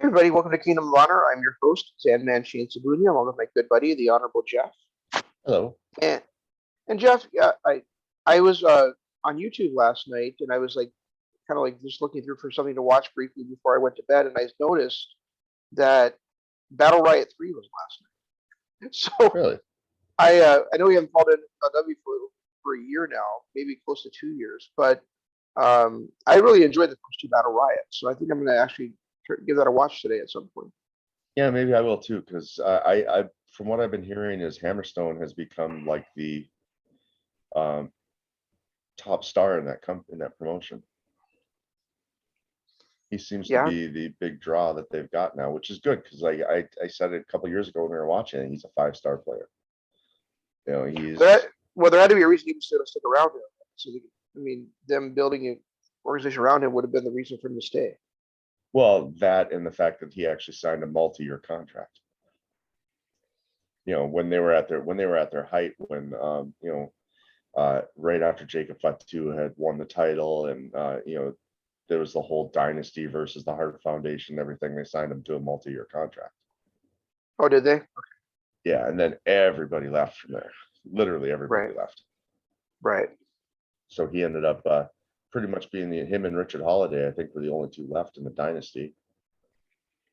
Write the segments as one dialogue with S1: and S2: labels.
S1: Hey everybody, welcome to Kingdom of Honor. I'm your host, Sandman Shane Sabunia, along with my good buddy, the Honorable Jeff.
S2: Hello.
S1: And Jeff, I was on YouTube last night, and I was like, kind of like just looking through for something to watch briefly before I went to bed, and I noticed that Battle Riot 3 was last night. So
S2: Really?
S1: I know we haven't followed NW for a year now, maybe close to 2 years, but I really enjoyed the first two Battle Riots, so I think I'm going to actually give that a watch today at some point.
S2: Yeah, maybe I will too, because I from what I've been hearing is Hammerstone has become like the top star in that promotion. He seems to be the big draw that they've got now, which is good because I said it a couple years ago when we were watching it, he's a 5-star player. You know, he's
S1: well, there had to be a reason he was to stick around him. So I mean, them building an organization around him would have been the reason for him to stay.
S2: Well, that and the fact that he actually signed a multi-year contract. You know, when they were at their height, when right after Jacob Fatu had won the title, and there was the whole dynasty versus the Hart Foundation, everything, they signed him to a multi-year contract.
S1: Oh, did they? Okay.
S2: Yeah, and then everybody left from there. Literally everybody left.
S1: Right.
S2: So he ended up pretty much being him and Richard Holiday, I think, were the only two left in the dynasty.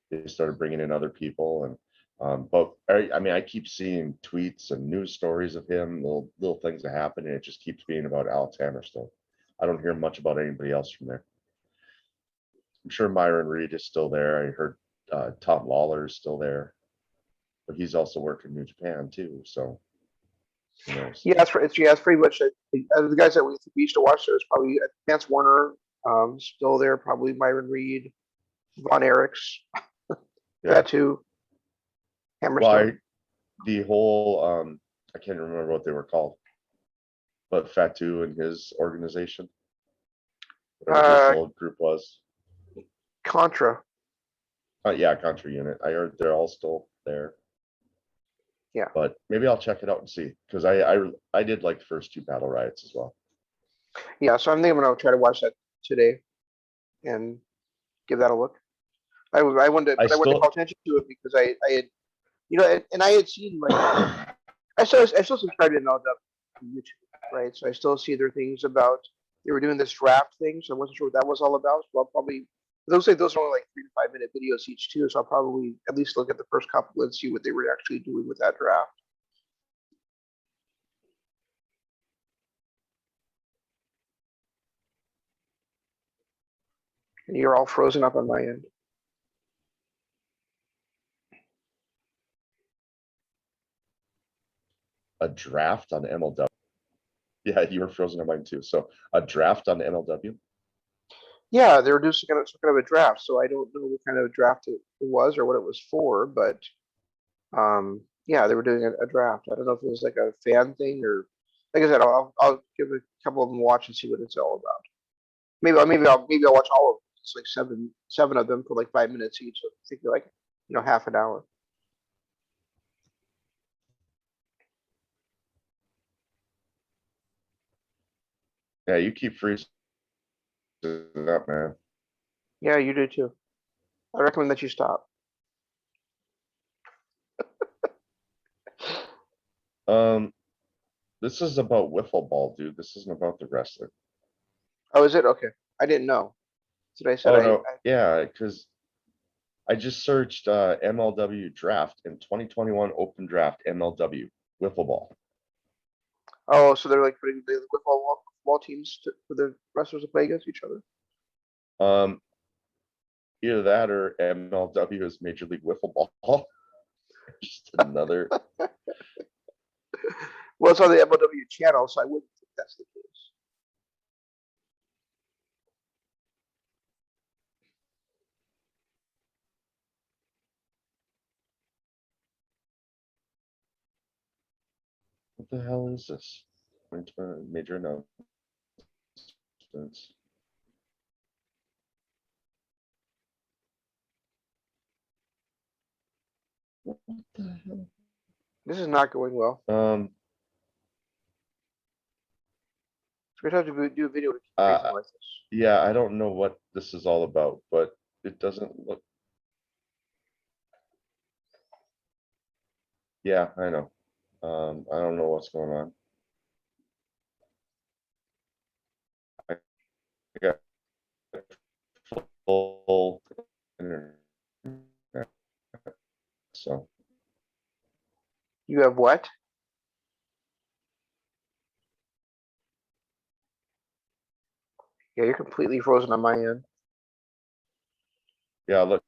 S2: They started bringing in other people, and but I keep seeing tweets and news stories of him, little things that happen, and it just keeps being about Alex Hammerstone. I don't hear much about anybody else from there. I'm sure Myron Reed is still there. I heard Tom Lawler is still there, but he's also working New Japan too. So who knows?
S1: Yeah, it's pretty much it. The guys that we used to watch there is probably Vance Warner, still there. Probably Myron Reed, Von Erichs, Fatu, Hammerstone.
S2: The whole I can't remember what they were called, but Fatu and his organization, whatever his little group was.
S1: Contra.
S2: Yeah, Contra Unit. I heard they're all still there.
S1: Yeah.
S2: But maybe I'll check it out and see, because I did like the first two Battle Riots as well.
S1: Yeah, so I'm thinking I'm gonna try to watch that today and give that a look. I wanted to call attention to it because I had and I had seen like I still subscribe to NLW on YouTube, right? So I still see their things about they were doing this draft thing, so I wasn't sure what that was all about. So I'll probably those are only like 3 to 5 minute videos each too, so I'll probably at least look at the first couple and see what they were actually doing with that draft. And you're all frozen up on my end.
S2: A draft on MLW. Yeah, you were frozen on mine too. So a draft on MLW.
S1: Yeah, they were doing some kind of a draft. So I don't know what kind of draft it was or what it was for, but yeah, they were doing a draft. I don't know if it was like a fan thing or, like I said, I'll give a couple of them a watch and see what it's all about. Maybe I'll watch all of them. It's like seven of them for like 5 minutes each. So I think like half an hour.
S2: Yeah, you keep freezing up, man.
S1: Yeah, you do too. I recommend that you stop.
S2: This is about wiffle ball, dude. This isn't about the wrestler.
S1: Oh, is it? Okay. I didn't know. That's what I said.
S2: No. Yeah, because I just searched MLW draft in 2021 open draft MLW wiffle ball.
S1: Oh, so they're like putting the wiffle ball teams for the wrestlers to play against each other?
S2: Either that or MLW is Major League Wiffle Ball. Just another.
S1: Well, it's on the MLW channel, so I wouldn't think that's the case.
S2: What the hell is this? Major announcements. What the hell?
S1: This is not going well.
S2: So
S1: we're going to have to do a video to
S2: like this. Yeah, I don't know what this is all about, but it doesn't look. Yeah, I know. I don't know what's going on. I got full internet, so
S1: You have what? Yeah, you're completely frozen on my end.
S2: yeah. Look,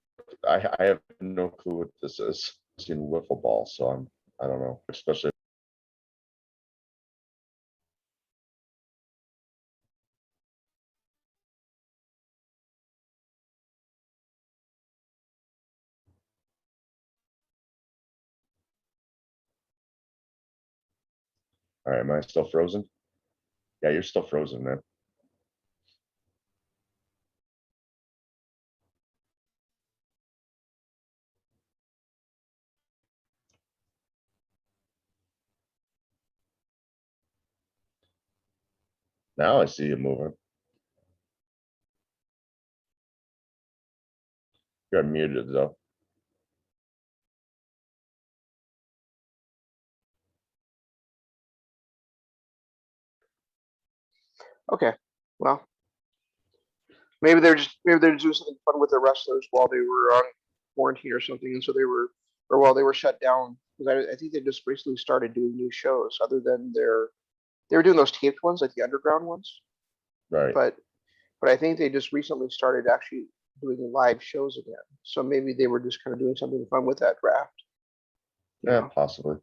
S2: I have no clue what this is. I've seen wiffle ball, so I don't know, especially. All right, am I still frozen? Yeah, you're still frozen, man. Now I see you moving. You're muted though.
S1: Okay. Well, maybe they're doing something fun with their wrestlers while they were on quarantine or something, and so while they were shut down. Because I think they just recently started doing new shows, other than they were doing those taped ones, like the underground ones.
S2: Right.
S1: But I think they just recently started actually doing live shows again. So maybe they were just kind of doing something fun with that draft.
S2: Yeah, possibly.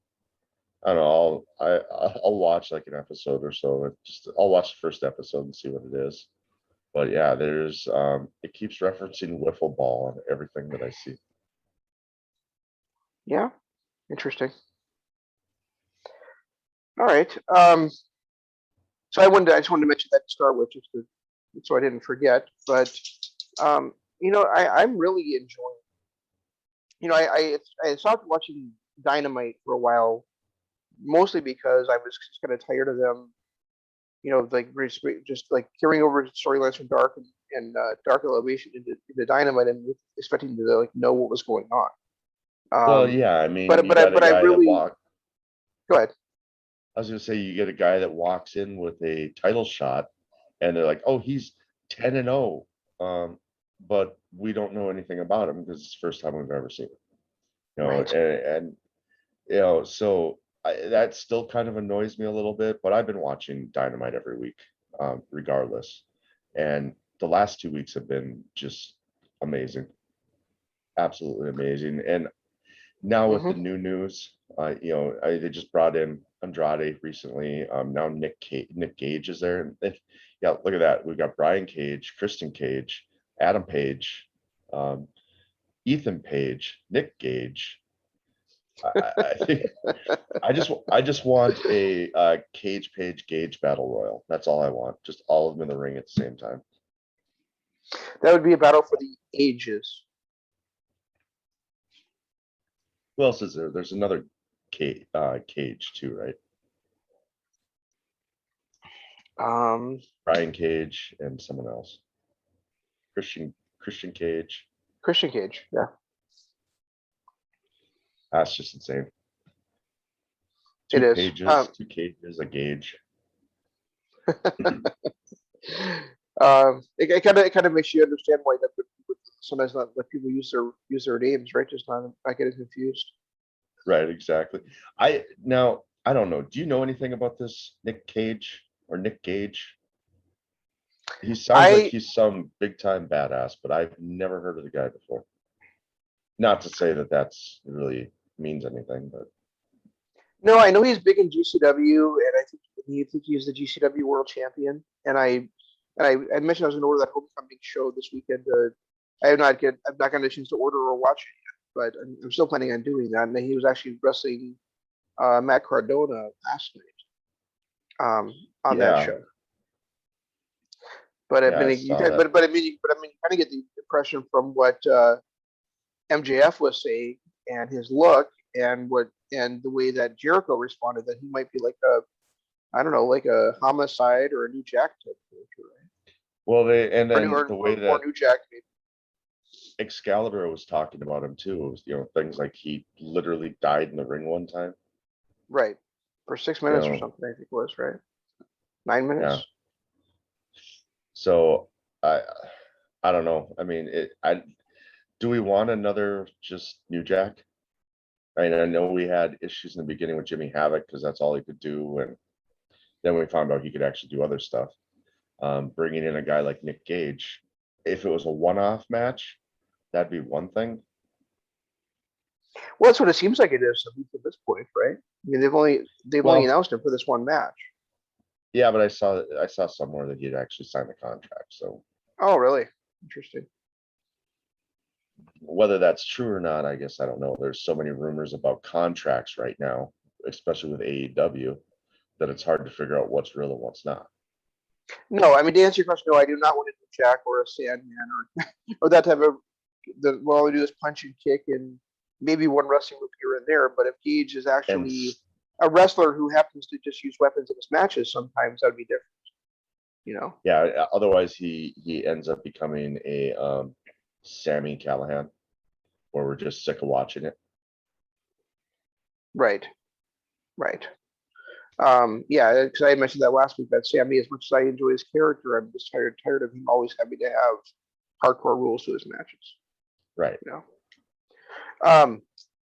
S2: I don't know. I'll watch like an episode or so. I'll watch the first episode and see what it is. But yeah, there's it keeps referencing wiffle ball and everything that I see.
S1: Yeah, interesting. All right. So I just wanted to mention that to start with, so I didn't forget. But I'm really enjoying. I stopped watching Dynamite for a while, mostly because I was just kind of tired of them. Like just like carrying over storylines from Dark and Dark Elevation into Dynamite and expecting to like know what was going on.
S2: Well, yeah, I mean,
S1: But
S2: you got a
S1: I
S2: guy that
S1: really go ahead.
S2: I was gonna say you get a guy that walks in with a title shot, and they're like, "Oh, he's 10-0," but we don't know anything about him because it's the first time we've ever seen him.
S1: Right.
S2: And so that still kind of annoys me a little bit. But I've been watching Dynamite every week, regardless, and the last 2 weeks have been just amazing, absolutely amazing. And now with the
S1: Mm-hmm.
S2: new news, they just brought in Andrade recently. Now Nick Gage is there. Yeah, look at that. We've got Brian Cage, Kristen Cage, Adam Page, um, Ethan Page, Nick Gage. I think I just want a Cage Page Gage battle royal. That's all I want. Just all of them in the ring at the same time.
S1: That would be a battle for the ages.
S2: Who else is there? There's another Cage too, right? Brian Cage and someone else. Christian Cage.
S1: Christian Cage, yeah.
S2: That's just insane.
S1: It is.
S2: Two cages, a gauge.
S1: It kind of makes you understand why that sometimes not let people use their names, right? Just not getting confused.
S2: Right, exactly. I don't know. Do you know anything about this Nick Cage or Nick Gage? He sounds like he's some big time badass, but I've never heard of the guy before. Not to say that that's really means anything, but
S1: no, I know he's big in GCW, and I think he's the GCW World Champion. And I mentioned I was going to order that Homecoming show this weekend. I've not gotten a chance to order or watch it yet, but I'm still planning on doing that. And he was actually wrestling Matt Cardona last night on that show. But I mean, you kind of get the impression from what MJF was saying and his look and the way that Jericho responded that he might be like a Homicide or a New Jack type character, right?
S2: Well, the way that
S1: New Jack maybe.
S2: Excalibur was talking about him too. It was, things like he literally died in the ring one time.
S1: Right. For 6
S2: You
S1: minutes or
S2: know,
S1: something, I think it was, right? 9 minutes.
S2: yeah. So I don't know. I mean, do we want another just New Jack? I mean, I know we had issues in the beginning with Jimmy Havoc because that's all he could do, and then we found out he could actually do other stuff. Bringing in a guy like Nick Gage, if it was a one-off match, that'd be one thing.
S1: Well, that's what it seems like it is, at least at this point, right? I mean, they've only announced him for this one match.
S2: Yeah, but I saw somewhere that he'd actually signed the contract. So.
S1: Oh, really? Interesting.
S2: Whether that's true or not, I guess I don't know. There's so many rumors about contracts right now, especially with AEW, that it's hard to figure out what's real and what's not.
S1: No, I mean, to answer your question, no, I do not want a New Jack or a Sandman or that type of. All we do is punch and kick and maybe one wrestling move here and there. But if Gage is actually a wrestler who happens to just use weapons in his matches, sometimes that would be different.
S2: Yeah. Otherwise, he ends up becoming a Sammy Callahan, where we're just sick of watching it.
S1: Right. Yeah, because I mentioned that last week that Sammy, as much as I enjoy his character, I'm just tired of him always having to have hardcore rules to his matches.
S2: Right.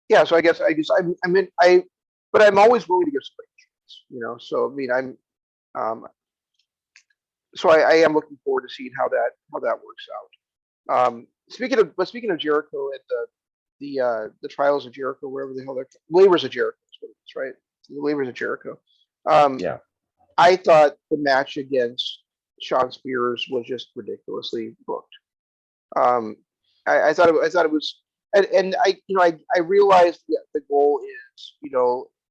S1: Yeah. So I guess but I'm always willing to give somebody a chance. So I mean, so I am looking forward to seeing how that works out. Speaking of Jericho and the trials of Jericho, wherever the hell they're labors of Jericho, right? The labors of Jericho.
S2: Yeah.
S1: I thought the match against Shawn Spears was just ridiculously booked. I thought it was, and I realized the goal is,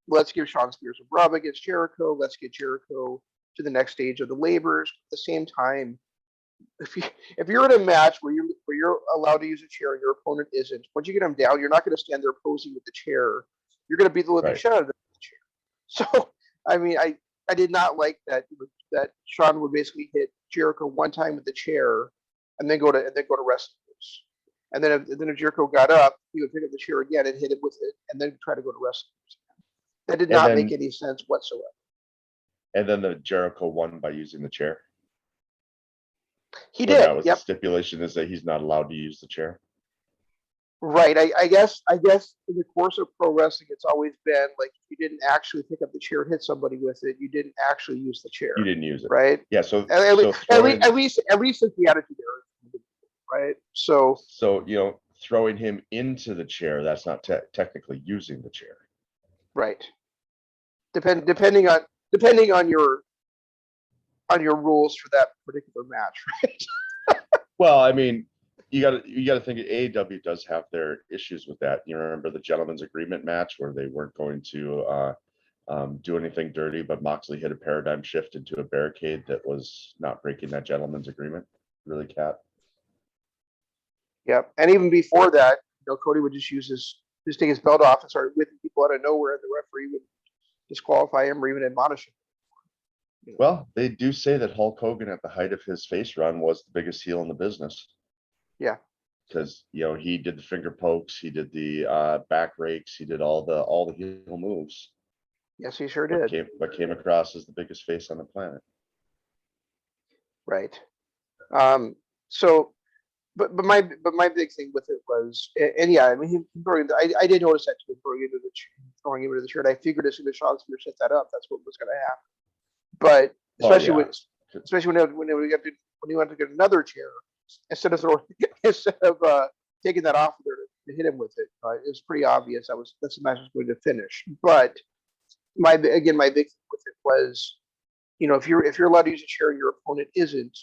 S1: let's give Shawn Spears a rub against Jericho. Let's get Jericho to the next stage of the labors. At the same time, if you're in a match where you're allowed to use a chair and your opponent isn't, once you get them down, you're not going to stand there posing with the chair. You're going to beat the living shit out of the chair. So, I mean, I did not like that Shawn would basically hit Jericho one time with the chair and then go to wrestling moves. And then if Jericho got up, he would pick up the chair again and hit it with it and then try to go to wrestling moves. That did not make any sense whatsoever.
S2: And then the Jericho won by using the chair.
S1: He did.
S2: That was the stipulation, is that he's not allowed to use the chair.
S1: Right. I guess in the course of pro wrestling, it's always been like, you didn't actually pick up the chair and hit somebody with it. You didn't actually use the chair.
S2: You didn't use it.
S1: Right.
S2: Yeah. So
S1: at least it's the attitude there. Right. So
S2: throwing him into the chair, that's not technically using the chair.
S1: Right. Depending on your rules for that particular match, right?
S2: Well, I mean, you got to think AEW does have their issues with that. You remember the gentleman's agreement match where they weren't going to do anything dirty, but Moxley hit a paradigm shift into a barricade that was not breaking that gentleman's agreement. Really, Cat.
S1: Yeah, and even before that, Cody would just take his belt off and start whipping people out of nowhere, and the referee would disqualify him or even admonish him.
S2: Well, they do say that Hulk Hogan at the height of his face run was the biggest heel in the business.
S1: Yeah.
S2: Because he did the finger pokes, he did the back rakes, he did all the heel moves.
S1: Yes, he sure did.
S2: But came across as the biggest face on the planet.
S1: Right. So, but my big thing with it was, and yeah, I mean, I did notice that too, throwing him into the chair. And I figured as soon as Shawn Spears set that up, that's what was going to happen. But especially when he went to get another chair, instead of taking that off there to hit him with it, it was pretty obvious that's the match was going to finish. But my big thing with it was, if you're allowed to use a chair and your opponent isn't,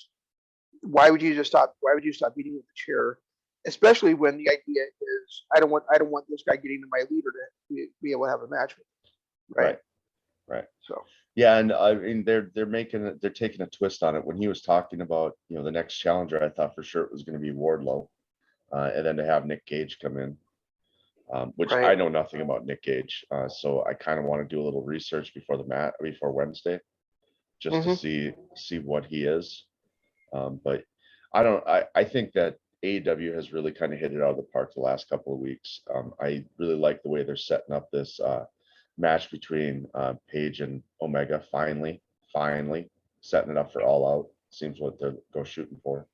S1: why would you stop beating with the chair? Especially when the idea is, I don't want this guy getting to my leader to be able to have a match with him.
S2: Right.
S1: So.
S2: Yeah, and I mean they're taking a twist on it. When he was talking about the next challenger, I thought for sure it was going to be Wardlow, and then to have Nick Gage come in, which I know nothing about Nick Gage, so I kind of want to do a little research before Wednesday, just to see what he is. But I think that AEW has really kind of hit it out of the park the last couple of weeks. I really like the way they're setting up this match between Paige and Omega. Finally setting it up for All Out. Seems what they're go shooting for.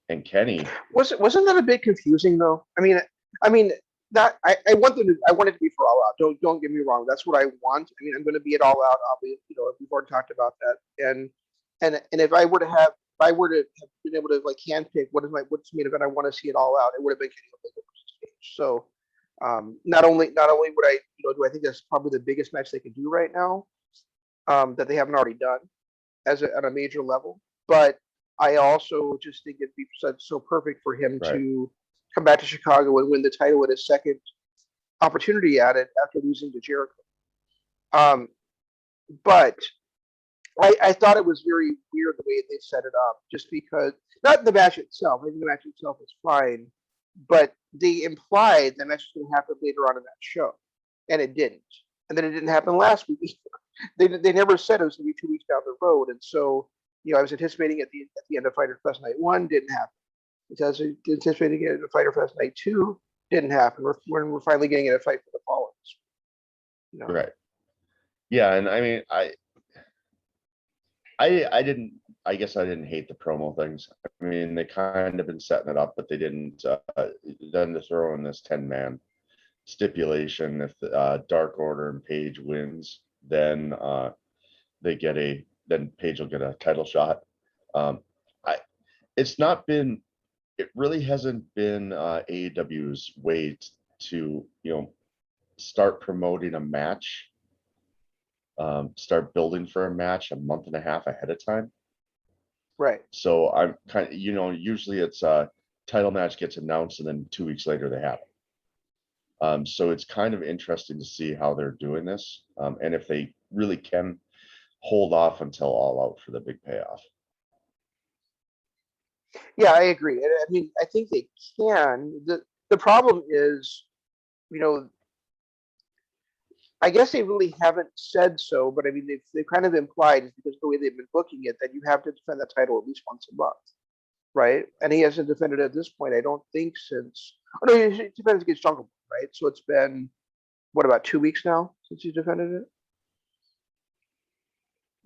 S2: And Kenny
S1: wasn't that a bit confusing though? I mean that I want it to be for All Out. Don't get me wrong. That's what I want. I mean, I'm going to be at All Out. Obviously, we've already talked about that. And if I were to have been able to like handpick what's the main event I want to see it All Out, it would have been Kenny Omega versus Cage. So not only would I do I think that's probably the biggest match they can do right now that they haven't already done on a major level, but I also just think it'd be so perfect for him to come back to Chicago and win the title at his second opportunity at it after losing to Jericho. But I thought it was very weird the way they set it up, just because, not the match itself, I think the match itself is fine, but they implied the match was going to happen later on in that show, and it didn't. And then it didn't happen last week. They never said it was going to be 2 weeks down the road, and so I was anticipating at the end of Fyterfest Night 1, didn't happen. I was anticipating it at Fyterfest Night 2, didn't happen. We're finally getting it a Fight for the Fallen.
S2: Right. Yeah, and I mean, I guess I didn't hate the promo things. I mean, they kind of been setting it up, but they didn't. Then to throw in this 10-man stipulation, if Dark Order and Paige wins, then then Paige will get a title shot. It really hasn't been AEW's way to start promoting a match. Start building for a match a month and a half ahead of time.
S1: Right.
S2: So I'm kind of, usually it's a title match gets announced and then 2 weeks later they have it. So it's kind of interesting to see how they're doing this, and if they really can hold off until All Out for the big payoff.
S1: Yeah, I agree. I mean, I think they can. The problem is, I guess they really haven't said so, but I mean, they've kind of implied, because of the way they've been booking it, that you have to defend that title at least once a month, right? And he hasn't defended it at this point, I don't think, since. Oh no, it defends against Jungle Boy, right? So it's been about 2 weeks now since he's defended it.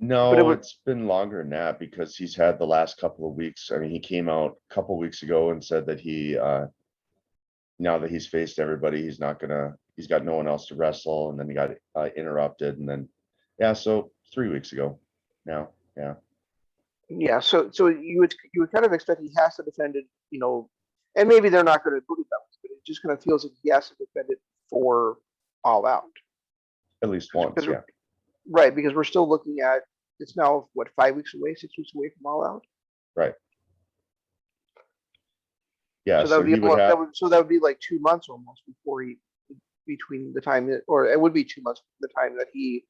S2: No, it's been longer than that, because he's had the last couple of weeks. I mean, he came out a couple of weeks ago and said that he, now that he's faced everybody, he's got no one else to wrestle, and then he got interrupted, and then, so 3 weeks ago now, yeah.
S1: Yeah, so you would kind of expect he has to defend it, and maybe they're not going to book it that way, but it just kind of feels like he has to defend it for All Out.
S2: At least once, yeah.
S1: Right, because we're still looking at, it's now, 5 weeks away, 6 weeks away from All Out?
S2: Right. Yeah,
S1: so that would be like 2 months almost between the time or it would be 2 months from the time that he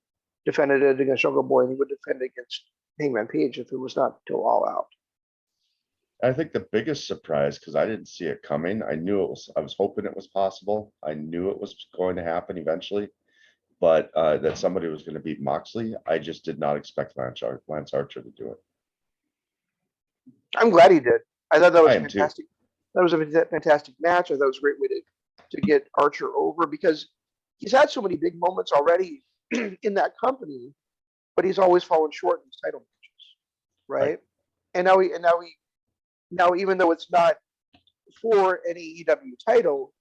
S1: defended it against Jungle Boy, and he would defend it against Hangman Page if it was not until All Out.
S2: I think the biggest surprise, because I didn't see it coming, I was hoping it was possible. I knew it was going to happen eventually, but that somebody was going to beat Moxley, I just did not expect Lance Archer to do it.
S1: I'm glad he did. I thought that was
S2: fantastic.
S1: That was a fantastic match. I thought it was a great way to get Archer over, because he's had so many big moments already in that company, but he's always fallen short in his title matches, right? And now even though it's not for an AEW title,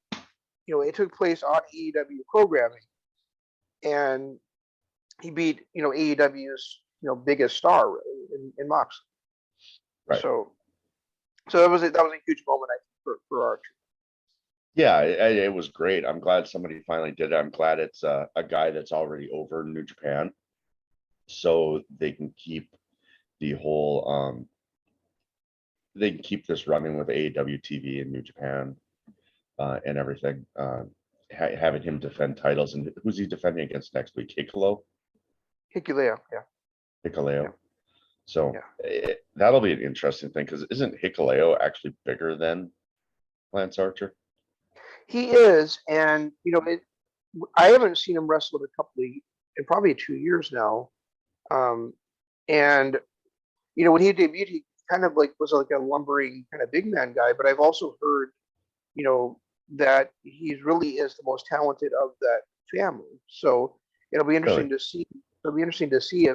S1: it took place on AEW programming, and he beat AEW's biggest star in Moxley.
S2: Right.
S1: So that was a huge moment, I think, for Archer.
S2: Yeah, it was great. I'm glad somebody finally did it. I'm glad it's a guy that's already over in New Japan, so they can keep the whole they can keep this running with AEW TV in New Japan and everything. Having him defend titles, and who's he defending against next week? Hikuleo,
S1: yeah.
S2: Hikuleo.
S1: Yeah.
S2: So that'll be an interesting thing, because isn't Hikuleo actually bigger than Lance Archer?
S1: He is, and I haven't seen him wrestle in probably 2 years now. And when he debuted, kind of like was like a lumbering kind of big man guy, but I've also heard, that he really is the most talented of that family. So it'll be interesting to see. It'll be interesting to see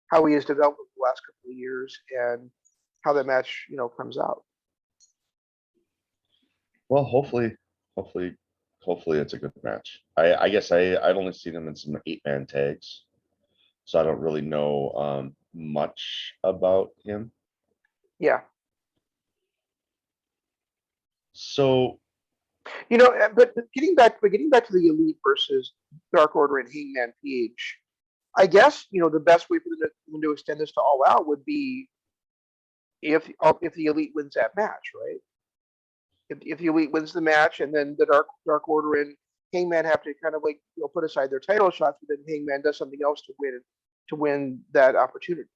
S1: how he has developed the last couple of years and how that match, comes out.
S2: Well, hopefully it's a good match. I guess I've only seen him in some 8-man tags, so I don't really know much about him.
S1: Yeah.
S2: So,
S1: but getting back to the Elite versus Dark Order and Hangman Page, I guess the best way for them to extend this to All Out would be if the Elite wins that match, right? If the Elite wins the match, and then the Dark Order and Hangman have to kind of like put aside their title shots, but then Hangman does something else to win that opportunity.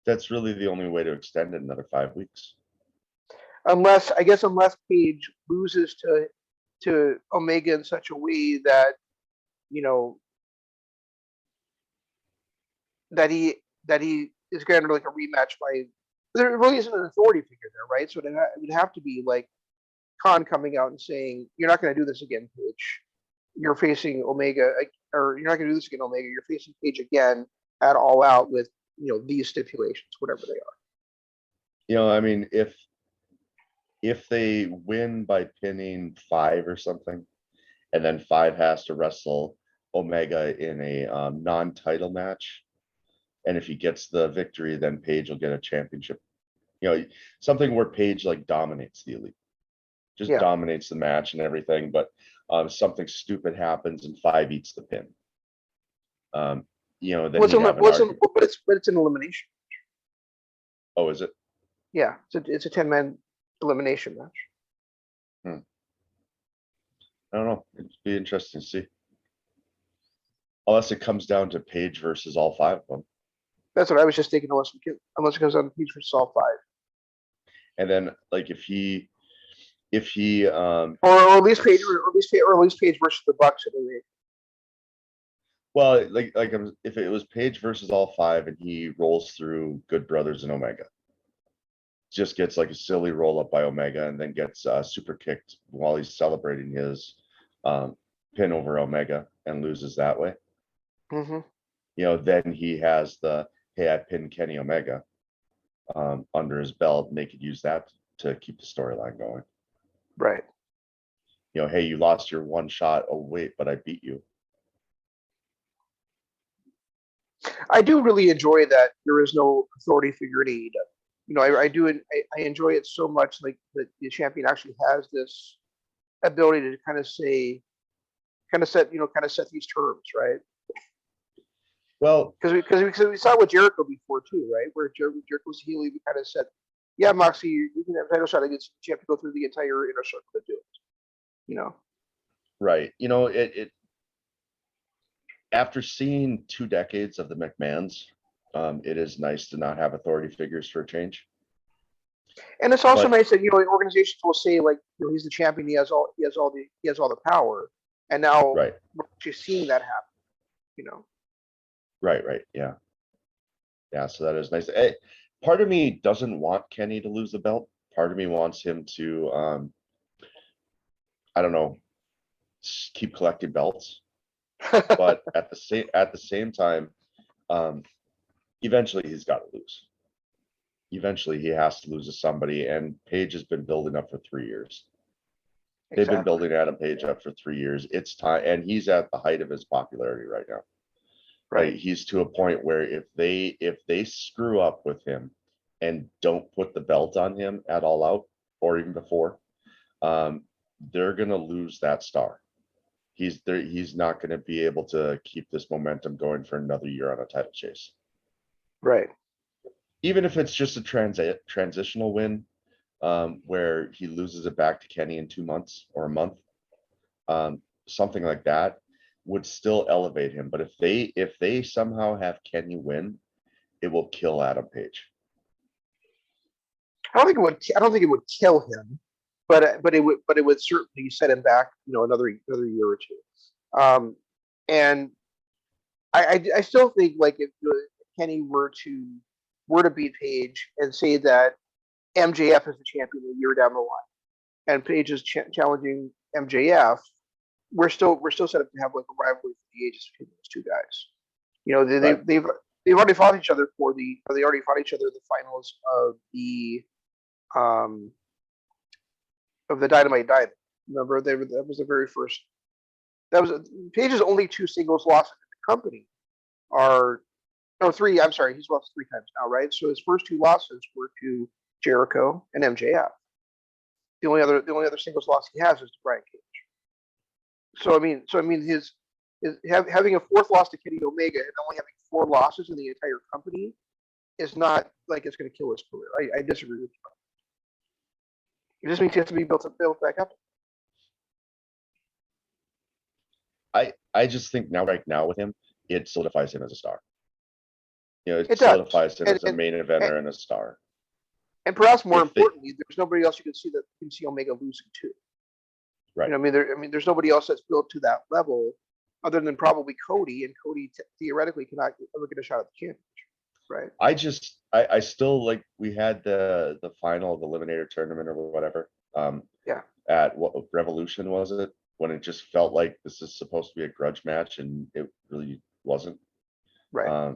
S2: That's really the only way to extend it another 5 weeks.
S1: Unless Page loses to Omega in such a way that that he is granted like a rematch by. There really isn't an authority figure there, right? So it would have to be like Khan coming out and saying, "You're not going to do this again, Page. You're facing Omega, or you're not going to do this again, Omega. You're facing Page again at All Out with these stipulations, whatever they are."
S2: I mean, if they win by pinning 5 or something, and then 5 has to wrestle Omega in a non-title match, and if he gets the victory, then Page will get a championship. Something where Page like dominates the Elite, just dominates the match and everything, but something stupid happens and 5 eats the pin. Then
S1: but it's an elimination.
S2: Oh, is it?
S1: Yeah, it's a 10-man elimination match.
S2: I don't know. It'd be interesting to see. Unless it comes down to Page versus all 5 of them.
S1: That's what I was just thinking. Unless it comes down to Page versus all 5.
S2: And then, like, if he,
S1: or at least Page versus the Bucks at the rate.
S2: Well, if it was Page versus all 5 and he rolls through Good Brothers and Omega, just gets like a silly roll up by Omega and then gets super kicked while he's celebrating his pin over Omega and loses that way.
S1: Mm-hmm.
S2: Then he has the, hey, I pinned Kenny Omega under his belt, and they could use that to keep the storyline going.
S1: Right.
S2: Hey, you lost your one shot. Oh, wait, but I beat you.
S1: I do really enjoy that there is no authority figure in AEW. I do. I enjoy it so much, like that the champion actually has this ability to kind of set these terms, right?
S2: Well,
S1: because we saw with Jericho before too, right? Where Jericho's heel, we kind of said, "Yeah, Moxie, you can have a title shot against. You have to go through the entire inner circle to do it."
S2: Right. It after seeing 2 decades of the McMahons, it is nice to not have authority figures for a change.
S1: And it's also nice that organizations will say like, he's the champion, he has all the power, and now we're actually seeing that happen.
S2: Right. Yeah. So that is nice. Part of me doesn't want Kenny to lose the belt. Part of me wants him to, I don't know, keep collecting belts. But at the same time, eventually he's got to lose. Eventually he has to lose to somebody, and Page has been building up for 3 years. They've been building Adam Page up for 3 years. It's time, and he's at the height of his popularity right now. Right. He's to a point where if they screw up with him and don't put the belt on him at All Out or even before, they're gonna lose that star. He's not going to be able to keep this momentum going for another year on a title chase.
S1: Right.
S2: Even if it's just a transitional win, where he loses it back to Kenny in 2 months or a month, something like that would still elevate him. But if they somehow have Kenny win, it will kill Adam Page.
S1: I don't think it would kill him, but it would certainly set him back, another year or two. And I still think like if Kenny were to were to beat Paige and say that MJF is the champion a year down the line, and Paige is challenging MJF, we're still set up to have like a rivalry for the ages between those two guys. You know, they've already fought each other they already fought each other in the finals of the Dynamite Dive. Remember, that was the very first. That was Paige's only 2 singles losses in the company are, no, 3. I'm sorry, he's lost 3 times now, right? So his first 2 losses were to Jericho and MJF. The only other singles loss he has is to Brian Cage. So I mean, his having a 4th loss to Kenny Omega and only having 4 losses in the entire company is not like it's going to kill his career. I disagree with you. It just means he has to be built back up.
S2: I just think right now with him, it solidifies him as a star. You know, it solidifies him as a main eventer and a star.
S1: And perhaps more importantly, there's nobody else you can see Omega losing to.
S2: Right.
S1: You know, I mean, there's nobody else that's built to that level, other than probably Cody, and Cody theoretically cannot ever get a shot at the championship. Right.
S2: I still like, we had the final of the Eliminator tournament or whatever. At what Revolution was it? When it just felt like this is supposed to be a grudge match and it really wasn't.
S1: Right.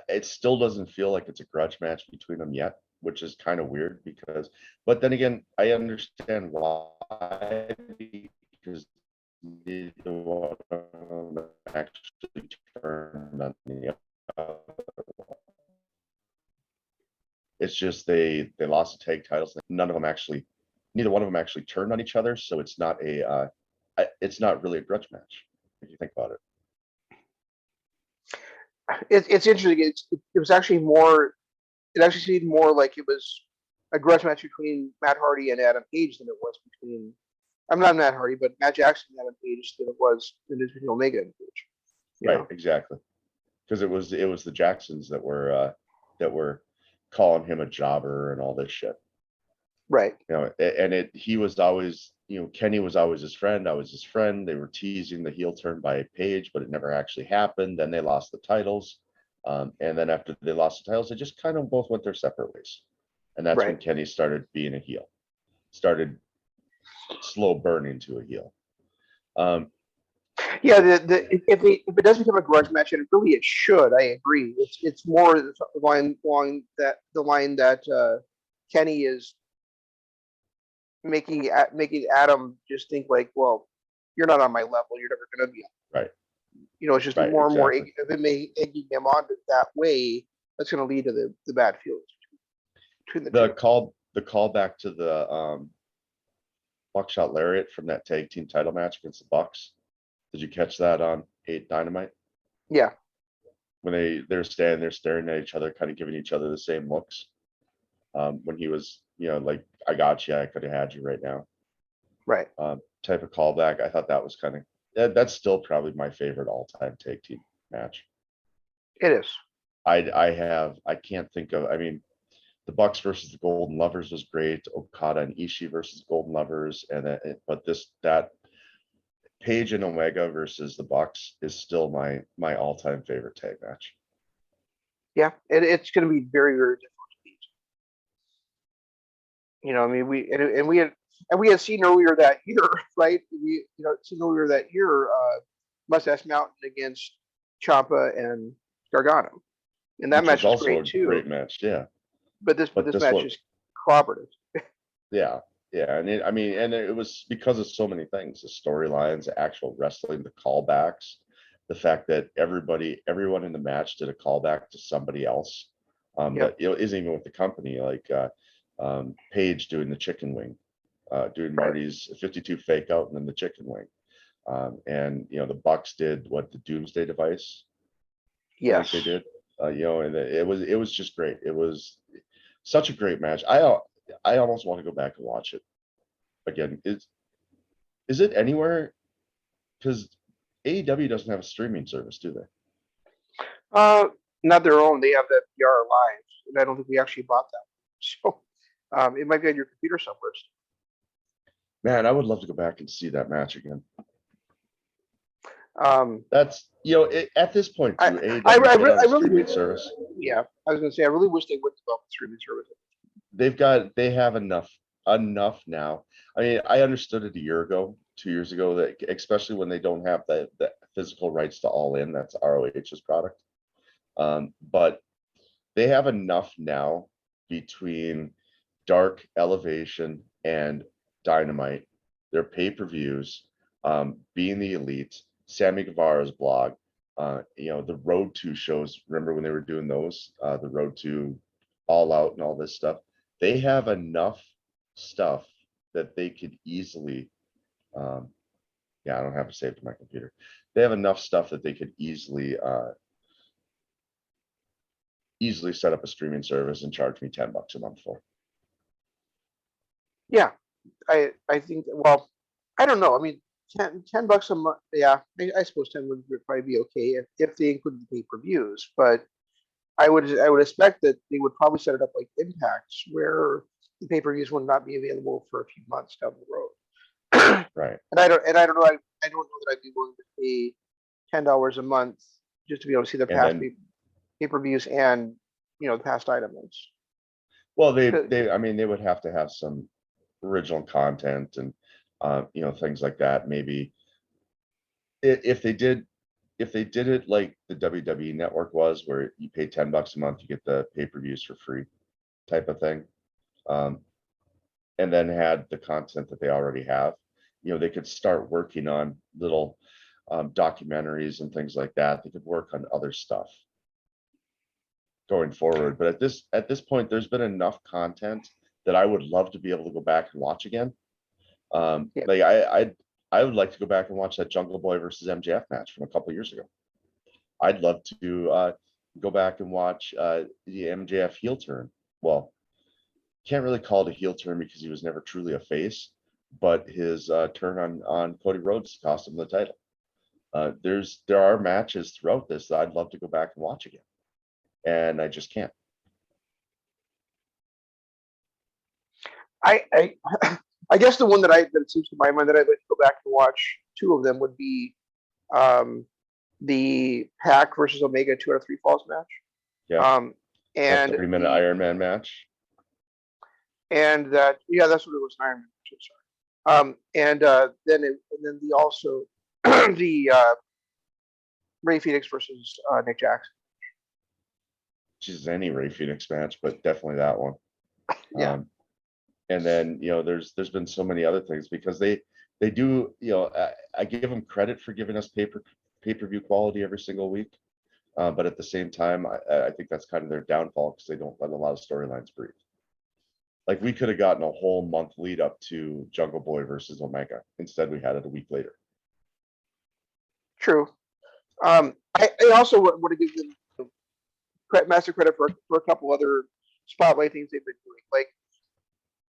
S2: It still doesn't feel like it's a grudge match between them yet, which is kind of weird but then again, I understand why, because neither one of them actually turned on the other. It's just they lost the tag titles. Neither one of them actually turned on each other, so it's not really a grudge match if you think about it.
S1: It's interesting. It was actually more. It actually seemed more like it was a grudge match between Matt Hardy and Adam Page than it was between. I'm not Matt Hardy, but Matt Jackson and Adam Page than it was between Omega and Page.
S2: Right, exactly. Because it was the Jacksons that were calling him a jobber and all this shit.
S1: Right.
S2: You know, and he was always, you know, Kenny was always his friend. I was his friend. They were teasing the heel turn by Page, but it never actually happened. Then they lost the titles. And then after they lost the titles, they just kind of both went their separate ways. And that's when Kenny started being a heel, started slow burning to a heel.
S1: If it does become a grudge match, and really it should, I agree. It's more the line that Kenny is making Adam just think like, well, you're not on my level. You're never going to be on. Right. You know, it's just more and more egging him on that way. That's going to lead to the bad feelings between the two.
S2: The call back to the Buckshot Lariat from that tag team title match against the Bucks. Did you catch that on 8 Dynamite?
S1: Yeah.
S2: When they're standing there staring at each other, kind of giving each other the same looks. When he was, you know, like, I got you, I could have had you right now.
S1: Right.
S2: Type of callback. I thought that was kind of, that's still probably my favorite all-time tag team match.
S1: It is.
S2: I can't think of, I mean, the Bucks versus the Golden Lovers was great. Okada and Ishii versus Golden Lovers, but that Page and Omega versus the Bucks is still my all-time favorite tag match.
S1: Yeah, it's going to be very, very difficult to beat. You know, I mean, we had seen earlier that year, right? Seen earlier that year, Mustache Mountain against Ciampa and Gargano, and that match was great too.
S2: Great match, yeah.
S1: But this match is cooperative.
S2: Yeah. Yeah, and it was because of so many things: the storylines, the actual wrestling, the callbacks, the fact that everyone in the match did a callback to somebody else that isn't even with the company, like Paige doing the chicken wing, doing Marty's 52 fake out and then the chicken wing, and the Bucks did the Doomsday Device.
S1: Yes,
S2: like they did. And it was just great. It was such a great match. I almost want to go back and watch it again. Is it anywhere? Because AEW doesn't have a streaming service, do they?
S1: Not their own. They have that PR Live, and I don't think we actually bought that. So it might be on your computer somewhere.
S2: Man, I would love to go back and see that match again. That's at this point too.
S1: I
S2: AEW should have a
S1: really
S2: streaming service.
S1: Yeah, I was gonna say I really wish they would develop a streaming service.
S2: They have enough now. I mean, I understood it a year ago, 2 years ago, that especially when they don't have the physical rights to All In, that's ROH's product. But they have enough now between Dark, Elevation, and Dynamite, their pay-per-views, being the Elite, Sammy Guevara's blog, the Road to shows. Remember when they were doing those, the Road to All Out and all this stuff? They have enough stuff that they could easily, I don't have it saved to my computer. They have enough stuff that they could easily set up a streaming service and charge me $10 a month for.
S1: Yeah, I think. Well, I don't know. I mean, $10 a month. Yeah, I suppose 10 would probably be okay if they included the pay-per-views. But I would expect that they would probably set it up like Impacts, where the pay-per-views would not be available for a few months down the road.
S2: Right.
S1: And I don't know. I don't know that I'd be willing to pay $10 a month just to be able to see the past pay-per-views and the past items.
S2: Well, they would have to have some original content and things like that. Maybe if they did it like the WWE Network was, where you pay $10 a month, you get the pay-per-views for free, type of thing, and then had the content that they already have. They could start working on little documentaries and things like that. They could work on other stuff going forward. But at this point, there's been enough content that I would love to be able to go back and watch again. Like I would like to go back and watch that Jungle Boy versus MJF match from a couple of years ago. I'd love to go back and watch the MJF heel turn. Well, can't really call it a heel turn because he was never truly a face, but his turn on Cody Rhodes cost him the title. There are matches throughout this that I'd love to go back and watch again, and I just can't.
S1: I guess the one that seems to my mind that I'd like to go back and watch, two of them, would be the Pac versus Omega 2 out of 3 Falls match.
S2: Yeah.
S1: And
S2: 30-minute Iron Man match.
S1: And that's what it was, an Iron Man match. Sorry. Then the Ray Phoenix versus Nick Jackson.
S2: Just any Ray Phoenix match, but definitely that one.
S1: Yeah.
S2: And then there's been so many other things because they do, I give them credit for giving us pay-per-view quality every single week, but at the same time, I think that's kind of their downfall because they don't let a lot of storylines breathe. Like, we could have gotten a whole month lead up to Jungle Boy versus Omega. Instead, we had it a week later.
S1: True. I also want to give them massive credit for a couple other spotlight things they've been doing. Like,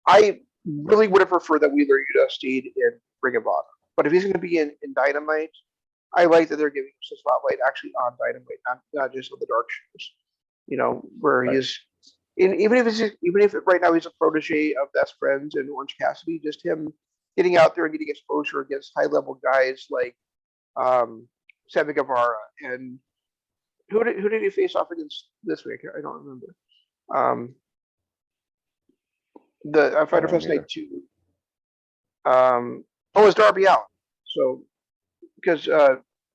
S1: I really would have preferred that Wheeler Yuta stayed in Ring of Honor. But if he's going to be in Dynamite, I like that they're giving him some spotlight actually on Dynamite, not just on the dark shows. Where he is. Even if right now he's a protege of Best Friends and Orange Cassidy, just him getting out there and getting exposure against high-level guys like Sammy Guevara, and who did he face off against this week? I don't remember. The Fyterfest Night 2. It's Darby Allin. So because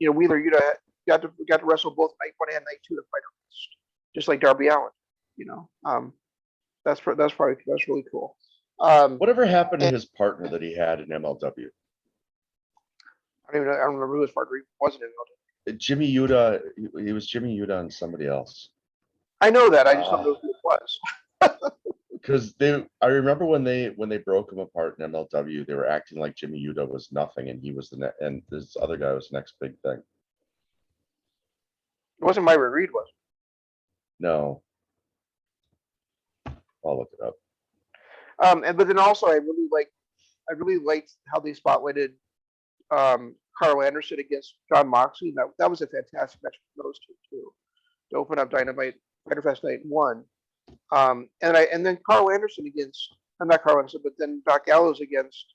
S1: Wheeler Yuta got to wrestle both night 1 and night 2 of Fyterfest, just like Darby Allin. That's really cool.
S2: Whatever happened to his partner that he had in MLW?
S1: I don't remember who his partner wasn't in MLW.
S2: Jimmy Yuta. He was Jimmy Yuta and somebody else.
S1: I know that. I just don't know who it was.
S2: Because I remember when they broke him apart in MLW, they were acting like Jimmy Yuta was nothing, and he was and this other guy was the next big thing.
S1: It wasn't Myron Reed, was it?
S2: No. I'll look it up.
S1: But then also I really liked how they spotlighted Carl Anderson against John Moxley. That was a fantastic match for those two too, to open up Dynamite Fyterfest Night 1. And then Carl Anderson against, not Carl Anderson, but then Doc Gallows against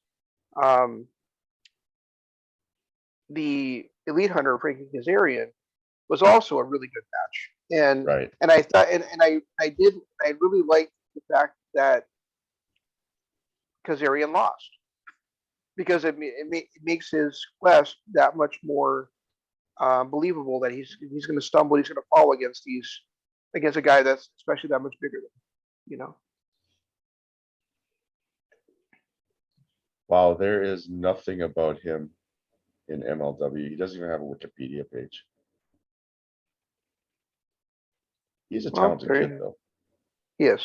S1: the Elite Hunter, Frankie Kazarian, was also a really good match. And
S2: Right.
S1: and I thought and I really liked the fact that Kazarian lost because it makes his quest that much more believable that he's going to stumble, he's going to fall against a guy that's especially that much bigger than him.
S2: Wow, there is nothing about him in MLW. He doesn't even have a Wikipedia page. He's a talented kid, though.
S1: Yes.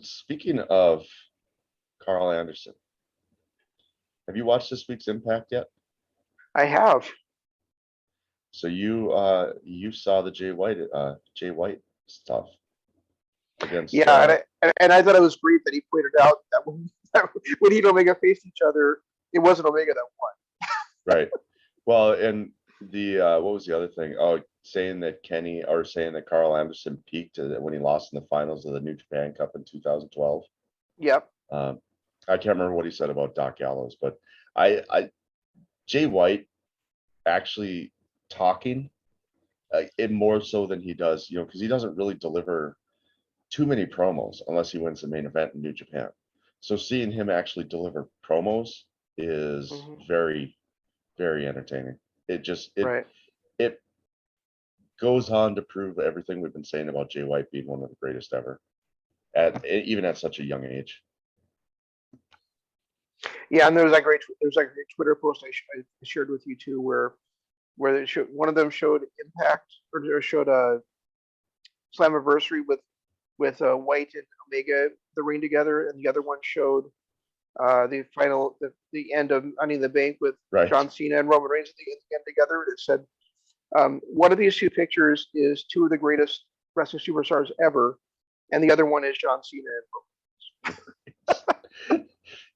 S2: Speaking of Carl Anderson, have you watched this week's Impact yet?
S1: I have.
S2: So you saw the Jay White stuff against.
S1: Yeah, and I thought it was great that he pointed out that when he and Omega faced each other, it wasn't Omega that won.
S2: Right. Well, and what was the other thing? Oh, saying that Carl Anderson peaked when he lost in the finals of the New Japan Cup in 2012.
S1: Yep.
S2: I can't remember what he said about Doc Gallows, but Jay White actually talking it more so than he does, because he doesn't really deliver too many promos unless he wins the main event in New Japan. So seeing him actually deliver promos is very, very entertaining. It goes on to prove everything we've been saying about Jay White being one of the greatest ever, even at such a young age.
S1: Yeah, and there's a great Twitter post I shared with you too, where one of them showed Impact or showed a Slammiversary with White and Omega the ring together, and the other one showed the end of Money in the Bank with John Cena and Roman Reigns at the end together. It said one of these two pictures is two of the greatest wrestling superstars ever, and the other one is John Cena and
S2: Roman Reigns.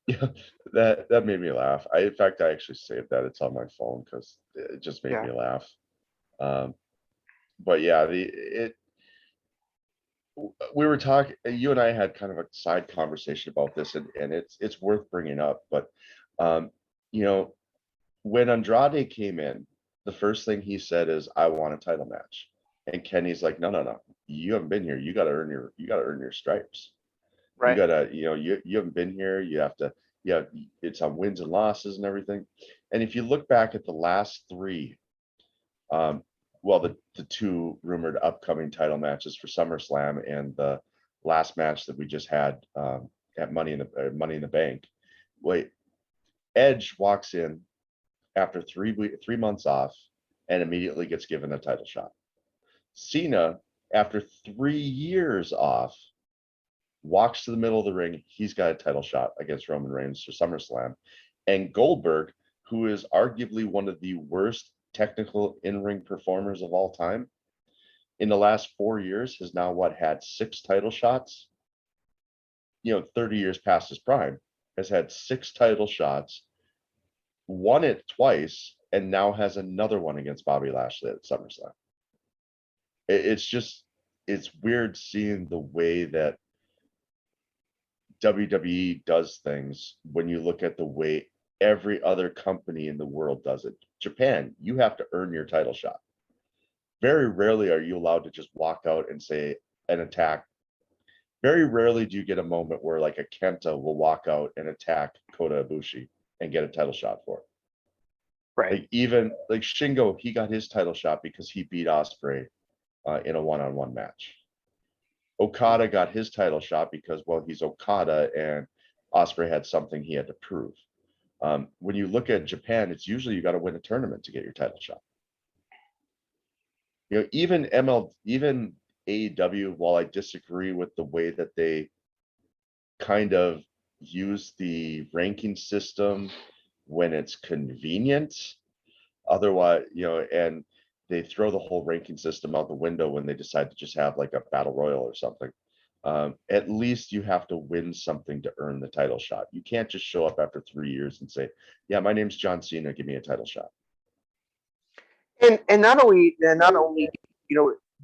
S2: Yeah, that made me laugh. In fact, I actually saved that. It's on my phone because it just made me laugh. But yeah, we were talking. You and I had kind of a side conversation about this, and it's worth bringing up. But when Andrade came in, the first thing he said is, "I want a title match," and Kenny's like, "No, you haven't been here. You got to earn your stripes." Right. You gotta, you haven't been here. You have to, it's on wins and losses and everything. And if you look back at the last three, the two rumored upcoming title matches for SummerSlam and the last match that we just had at Money in the Bank. Edge walks in after 3 months off and immediately gets given a title shot. Cena, after 3 years off, walks to the middle of the ring. He's got a title shot against Roman Reigns for SummerSlam. And Goldberg, who is arguably one of the worst technical in-ring performers of all time, in the last 4 years has now had 6 title shots. 30 years past his prime, has had 6 title shots, won it twice, and now has another one against Bobby Lashley at SummerSlam. It's weird seeing the way that WWE does things when you look at the way every other company in the world does it. Japan, you have to earn your title shot. Very rarely are you allowed to just walk out and say an attack. Very rarely do you get a moment where like a Kenta will walk out and attack Kota Ibushi and get a title shot for it. Right. Like even like Shingo, he got his title shot because he beat Ospreay in a one-on-one match. Okada got his title shot because, he's Okada and Ospreay had something he had to prove. When you look at Japan, it's usually you got to win a tournament to get your title shot. Even AEW, while I disagree with the way that they kind of use the ranking system when it's convenient, otherwise, and they throw the whole ranking system out the window when they decide to just have like a battle royal or something. At least you have to win something to earn the title shot. You can't just show up after 3 years and say, "Yeah, my name's John Cena. Give me a title shot."
S1: And not only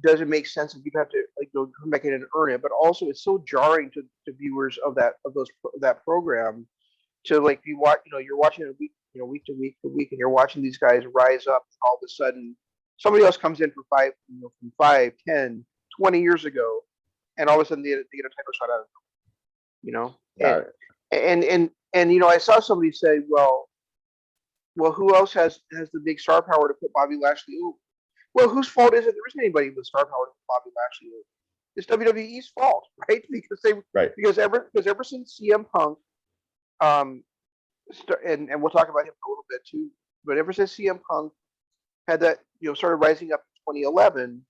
S1: does it make sense if you have to come back in and earn it, but also it's so jarring to viewers of that program to you're watching week to week to week, and you're watching these guys rise up. And all of a sudden, somebody else comes in from 5, 10, 20 years ago, and all of a sudden they get a title shot out of them.
S2: Yeah.
S1: And I saw somebody say, well, who else has the big star power to put Bobby Lashley over? Well, whose fault is it? There isn't anybody with star power to put Bobby Lashley over. It's WWE's fault, right? Because ever since CM Punk, and we'll talk about him a little bit too, but ever since CM Punk had that, started rising up in 2011,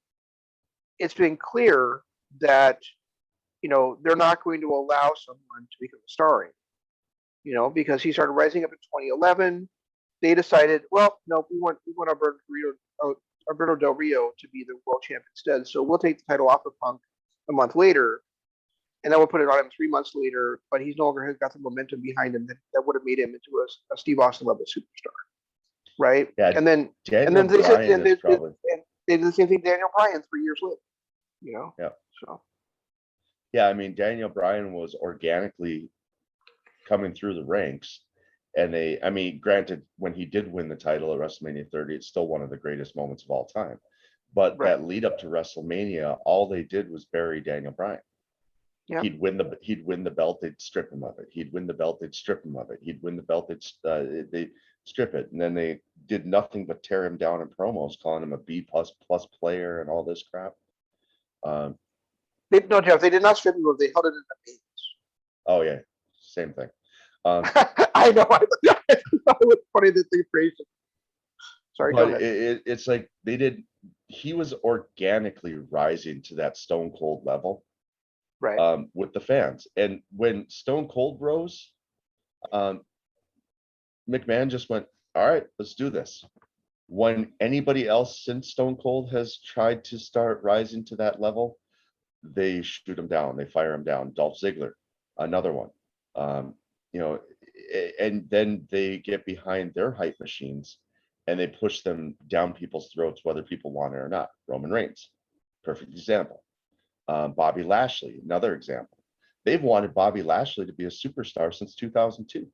S1: it's been clear that they're not going to allow someone to become a star, because he started rising up in 2011. They decided, well, no, we want Alberto Del Rio to be the world champion instead. So we'll take the title off of Punk a month later, and then we'll put it on him 3 months later. But he's no longer got the momentum behind him that would have made him into a Steve Austin level superstar, right?
S2: Yeah,
S1: and then they did the same thing to Daniel Bryan 3 years later.
S2: Yeah.
S1: So.
S2: Yeah, I mean, Daniel Bryan was organically coming through the ranks. And granted, when he did win the title at WrestleMania 30, it's still one of the greatest moments of all time. But that lead up to WrestleMania, all they did was bury Daniel Bryan. Yeah. He'd win the belt, they'd strip him of it. He'd win the belt, they'd strip him of it. He'd win the belt, they'd strip it. And then they did nothing but tear him down in promos, calling him a B++ player and all this crap.
S1: No, Jeff, they did not strip him of it. They held it in the meetings. Oh,
S2: yeah. Same thing.
S1: I know. I thought it was funny that they praised him. Sorry, go ahead.
S2: It's like he was organically rising to that Stone Cold level,
S1: right?
S2: With the fans. And when Stone Cold rose, McMahon just went, all right, let's do this. When anybody else since Stone Cold has tried to start rising to that level, they shoot him down, they fire him down. Dolph Ziggler, another one. And then they get behind their hype machines and they push them down people's throats, whether people want it or not. Roman Reigns, perfect example. Bobby Lashley, another example. They've wanted Bobby Lashley to be a superstar since 2002.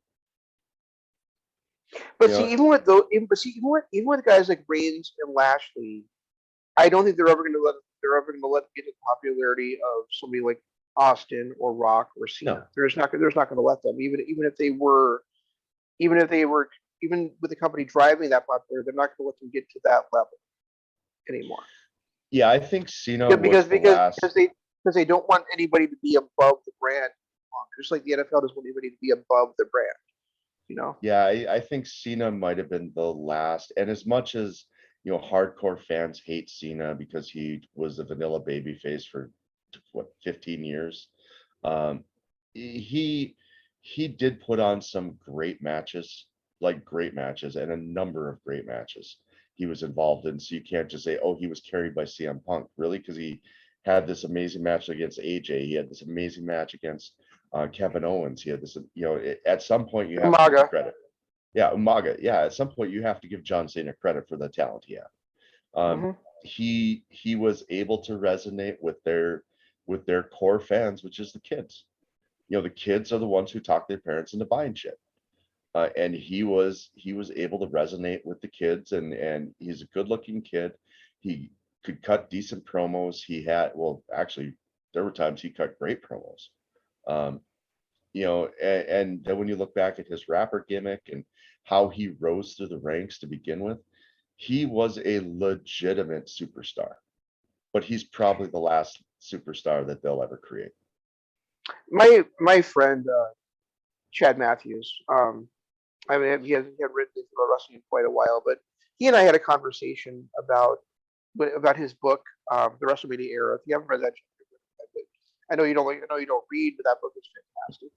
S1: But even with guys like Reigns and Lashley, I don't think they're ever going to let them get the popularity of somebody like Austin or Rock or Cena. No. They're not going to let them, even with the company driving that popular, they're not going to let them get to that level anymore.
S2: Yeah, I think Cena because
S1: they don't want anybody to be above the brand, just like the NFL doesn't want anybody to be above the brand.
S2: Yeah, I think Cena might have been the last, and as much as hardcore fans hate Cena because he was a vanilla babyface for 15 years. He did put on some great matches, and a number of great matches he was involved in. So you can't just say, oh, he was carried by CM Punk, really, because he had this amazing match against AJ. He had this amazing match against Kevin Owens. He had this, at some point you have to give credit. Yeah, Umaga. Yeah, at some point you have to give John Cena credit for the talent he had. He was able to resonate with their core fans, which is the kids. The kids are the ones who talk their parents into buying shit. And he was able to resonate with the kids, and he's a good-looking kid. He could cut decent promos. Actually, there were times he cut great promos. And then when you look back at his rapper gimmick and how he rose through the ranks to begin with, he was a legitimate superstar. But he's probably the last superstar that they'll ever create.
S1: My friend Chad Matthews, he had written about wrestling in quite a while, but he and I had a conversation about his book, The WrestleMania Era. If you haven't read that, I know you don't read, but that book is fantastic.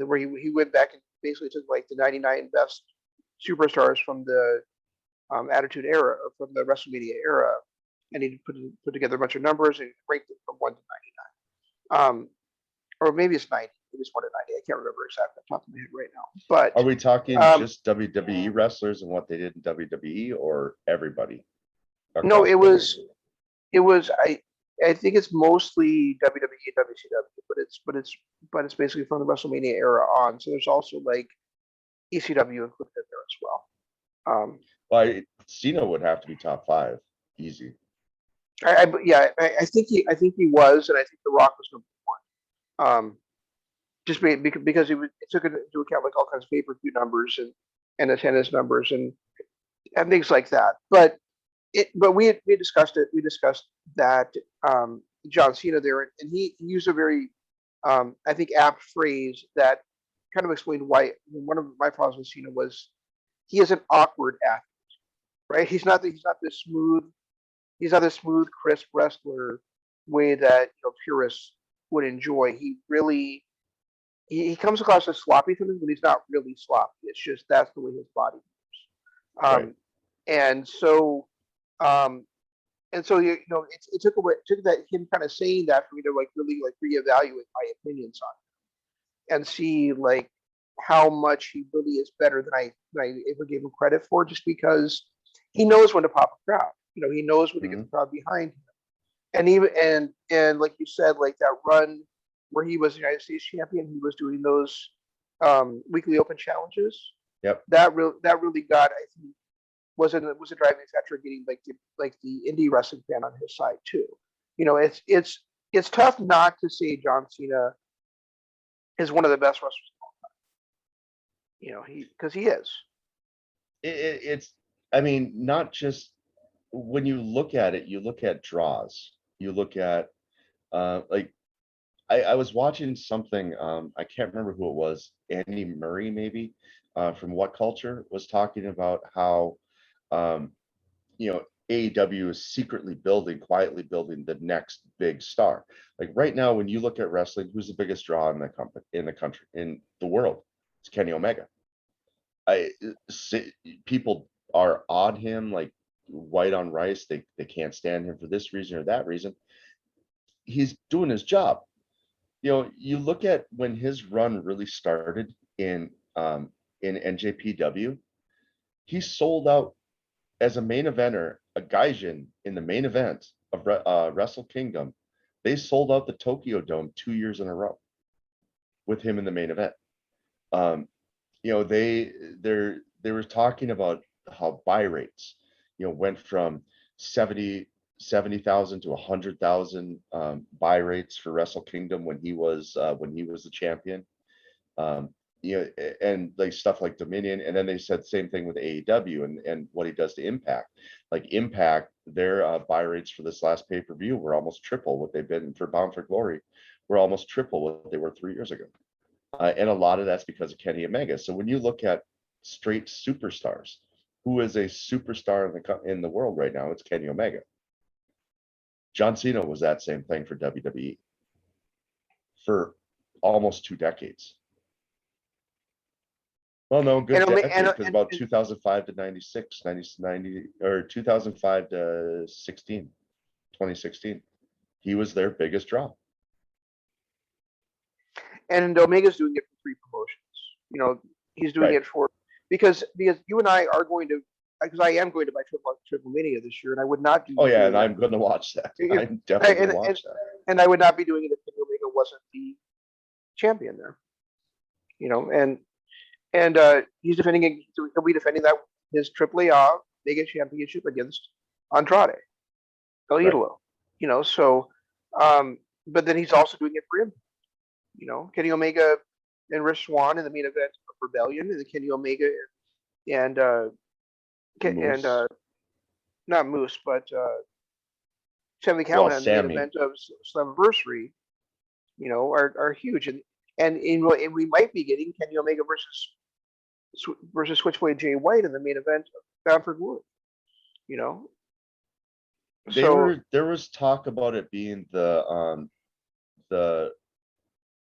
S1: Where he went back and basically took like the 99 best superstars from the Attitude Era, from the WrestleMania era, and he put together a bunch of numbers and ranked them from 1 to 99. Or maybe it's 90. Maybe it's 1 to 90. I can't remember exactly off the top of my head right now. But
S2: are we talking just WWE wrestlers and what they did in WWE, or everybody?
S1: No, it was. I think it's mostly WWE and WCW, but it's basically from the WrestleMania era on. So there's also like ECW included in there as well.
S2: Cena would have to be top 5, easy.
S1: I think he was, and I think The Rock was number 1. Just because it took into account like all kinds of pay-per-view numbers and attendance numbers and things like that. But we discussed it. We discussed that John Cena there, and he used a very I think apt phrase that kind of explained why one of my problems with Cena was he is an awkward athlete, right? He's not this smooth, crisp wrestler way that purists would enjoy. He really he comes across as sloppy to me, but he's not really sloppy. It's just that's the way his body moves.
S2: Right.
S1: And so it took that him kind of saying that for me to like really like reevaluate my opinions on it and see like how much he really is better than I ever gave him credit for, just because he knows when to pop a crowd. He knows when to get the crowd behind him. And even and like you said, like that run where he was United States champion, he was doing those weekly open challenges.
S2: Yep.
S1: That really got, I think, was a driving factor of getting like the indie wrestling fan on his side too. It's tough not to say John Cena is one of the best wrestlers of all time. Because he is.
S2: It's I mean, not just when you look at it, you look at draws. You look at like I was watching something, I can't remember who it was, Andy Murray maybe, from What Culture, was talking about how AEW is quietly building the next big star. Like right now, when you look at wrestling, who's the biggest draw in the country, in the world? It's Kenny Omega. People are on him like white on rice. They can't stand him for this reason or that reason. He's doing his job. You look at when his run really started in NJPW, he sold out as a main eventer, a Gaijin in the main event of Wrestle Kingdom. They sold out the Tokyo Dome 2 years in a row with him in the main event. They were talking about how buy rates, went from 70,000 to 100,000 buy rates for Wrestle Kingdom when he was the champion. And like stuff like Dominion, and then they said the same thing with AEW and what he does to Impact. Like Impact, their buy rates for this last pay-per-view were almost triple what they've been for Bound for Glory. Were almost triple what they were 3 years ago. And a lot of that's because of Kenny Omega. So when you look at straight superstars, who is a superstar in the world right now, it's Kenny Omega. John Cena was that same thing for WWE for almost 2 decades. Well, no, good decade, because about 2005 to 96, 90, or 2005 to 2016, he was their biggest draw.
S1: And Omega's doing it for 3 promotions. He's doing it for because you and I are going to, because I am going to buy Triple Mania this year, and I would not do.
S2: Oh yeah, and I'm going to watch that. I'm definitely going to watch that.
S1: And I would not be doing it if Kenny Omega wasn't the champion there. And he'll be defending his AAA Mega Championship against Andrade El Idolo. So but then he's also doing it for him. Kenny Omega and Rich Swann in the main event of Rebellion, and the Kenny Omega and not Moose, but Sammy Cowan in the main event of Slammiversary, are huge, and we might be getting Kenny Omega versus Switchblade Jay White in the main event of Bound for Glory.
S2: There was talk about it being that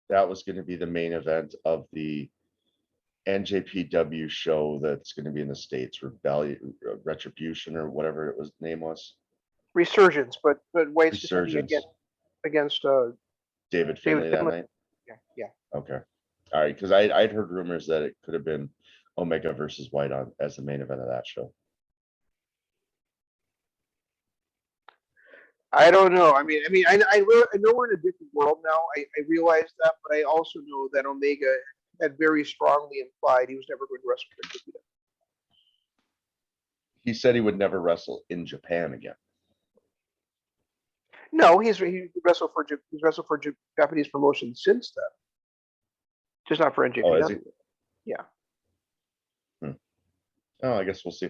S2: was going to be the main event of the NJPW show that's going to be in the States, Retribution or whatever it was name was.
S1: Resurgence, but White's defending against
S2: David Finlay that night.
S1: Yeah.
S2: Okay. All right, because I'd heard rumors that it could have been Omega versus White as the main event of that show.
S1: I don't know. I know we're in a different world now. I realize that, but I also know that Omega had very strongly implied he was never going to wrestle for NJPW.
S2: He said he would never wrestle in Japan again.
S1: No, he wrestled for Japanese promotion since then, just not for NJPW.
S2: Oh, is he?
S1: Yeah.
S2: Oh, I guess we'll see.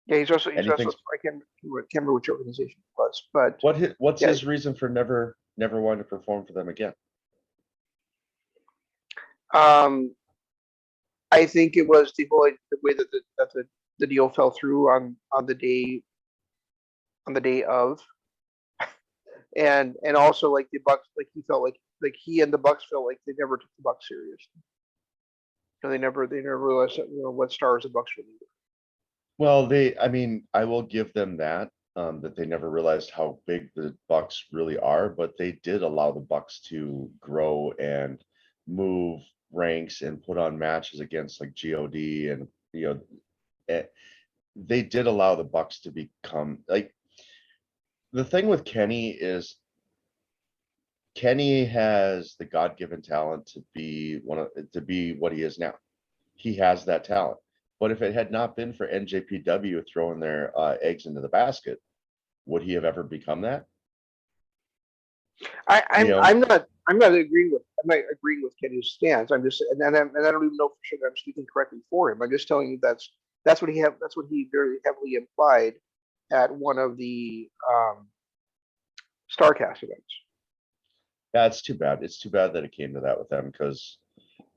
S1: Yeah, he's also I can't remember which organization it was, but
S2: what's his reason for never wanting to perform for them again?
S1: I think it was the way that the deal fell through on the day of, and also like the Bucks, like he felt like he and the Bucks felt like they never took the Bucks seriously. They never realized what stars the Bucks really were.
S2: Well, I will give them that they never realized how big the Bucks really are, but they did allow the Bucks to grow and move ranks and put on matches against like God, and they did allow the Bucks to become like. The thing with Kenny is Kenny has the God-given talent to be what he is now. He has that talent. But if it had not been for NJPW throwing their eggs into the basket, would he have ever become that?
S1: I'm not agreeing with Kenny's stance. I'm just and I don't even know for sure that I'm speaking correctly for him. I'm just telling you that's what he very heavily implied at one of the Starcast events.
S2: Yeah, it's too bad. It's too bad that it came to that with them, because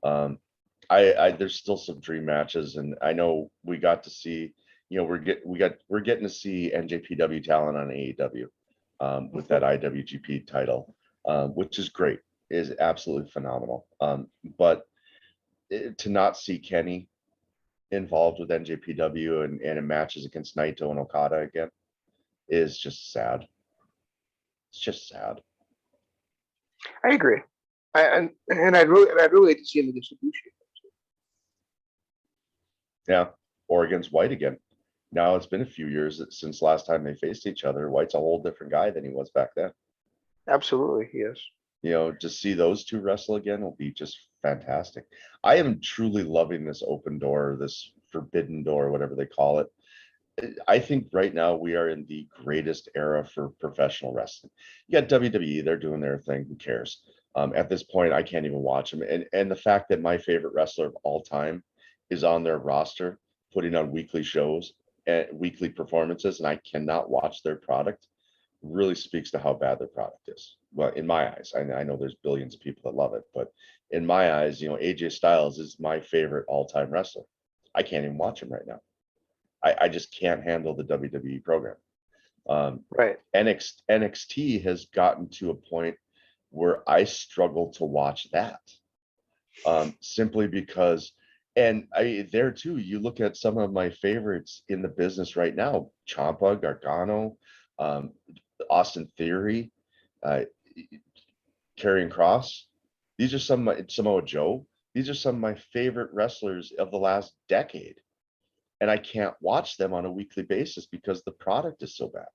S2: there's still some dream matches, and I know we got to see, we're getting to see NJPW talent on AEW with that IWGP title, which is great, is absolutely phenomenal. But to not see Kenny involved with NJPW and in matches against Naito and Okada again is just sad. It's just sad.
S1: I agree. I'd really like to see him in distribution.
S2: Yeah, or against White again. Now it's been a few years since last time they faced each other. White's a whole different guy than he was back then.
S1: Absolutely, he is.
S2: To see those two wrestle again will be just fantastic. I am truly loving this open door, this forbidden door, whatever they call it. I think right now we are in the greatest era for professional wrestling. You got WWE, they're doing their thing. Who cares? At this point, I can't even watch them. And the fact that my favorite wrestler of all time is on their roster, putting on weekly shows and weekly performances, and I cannot watch their product, really speaks to how bad their product is. Well, in my eyes, I know there's billions of people that love it, but in my eyes, AJ Styles is my favorite all-time wrestler. I can't even watch him right now. I just can't handle the WWE program.
S1: Right.
S2: NXT has gotten to a point where I struggle to watch that, simply because, and there too, you look at some of my favorites in the business right now: Ciampa, Gargano, Austin Theory, Karrion Kross. These are Samoa Joe. These are some of my favorite wrestlers of the last decade. And I can't watch them on a weekly basis because the product is so bad.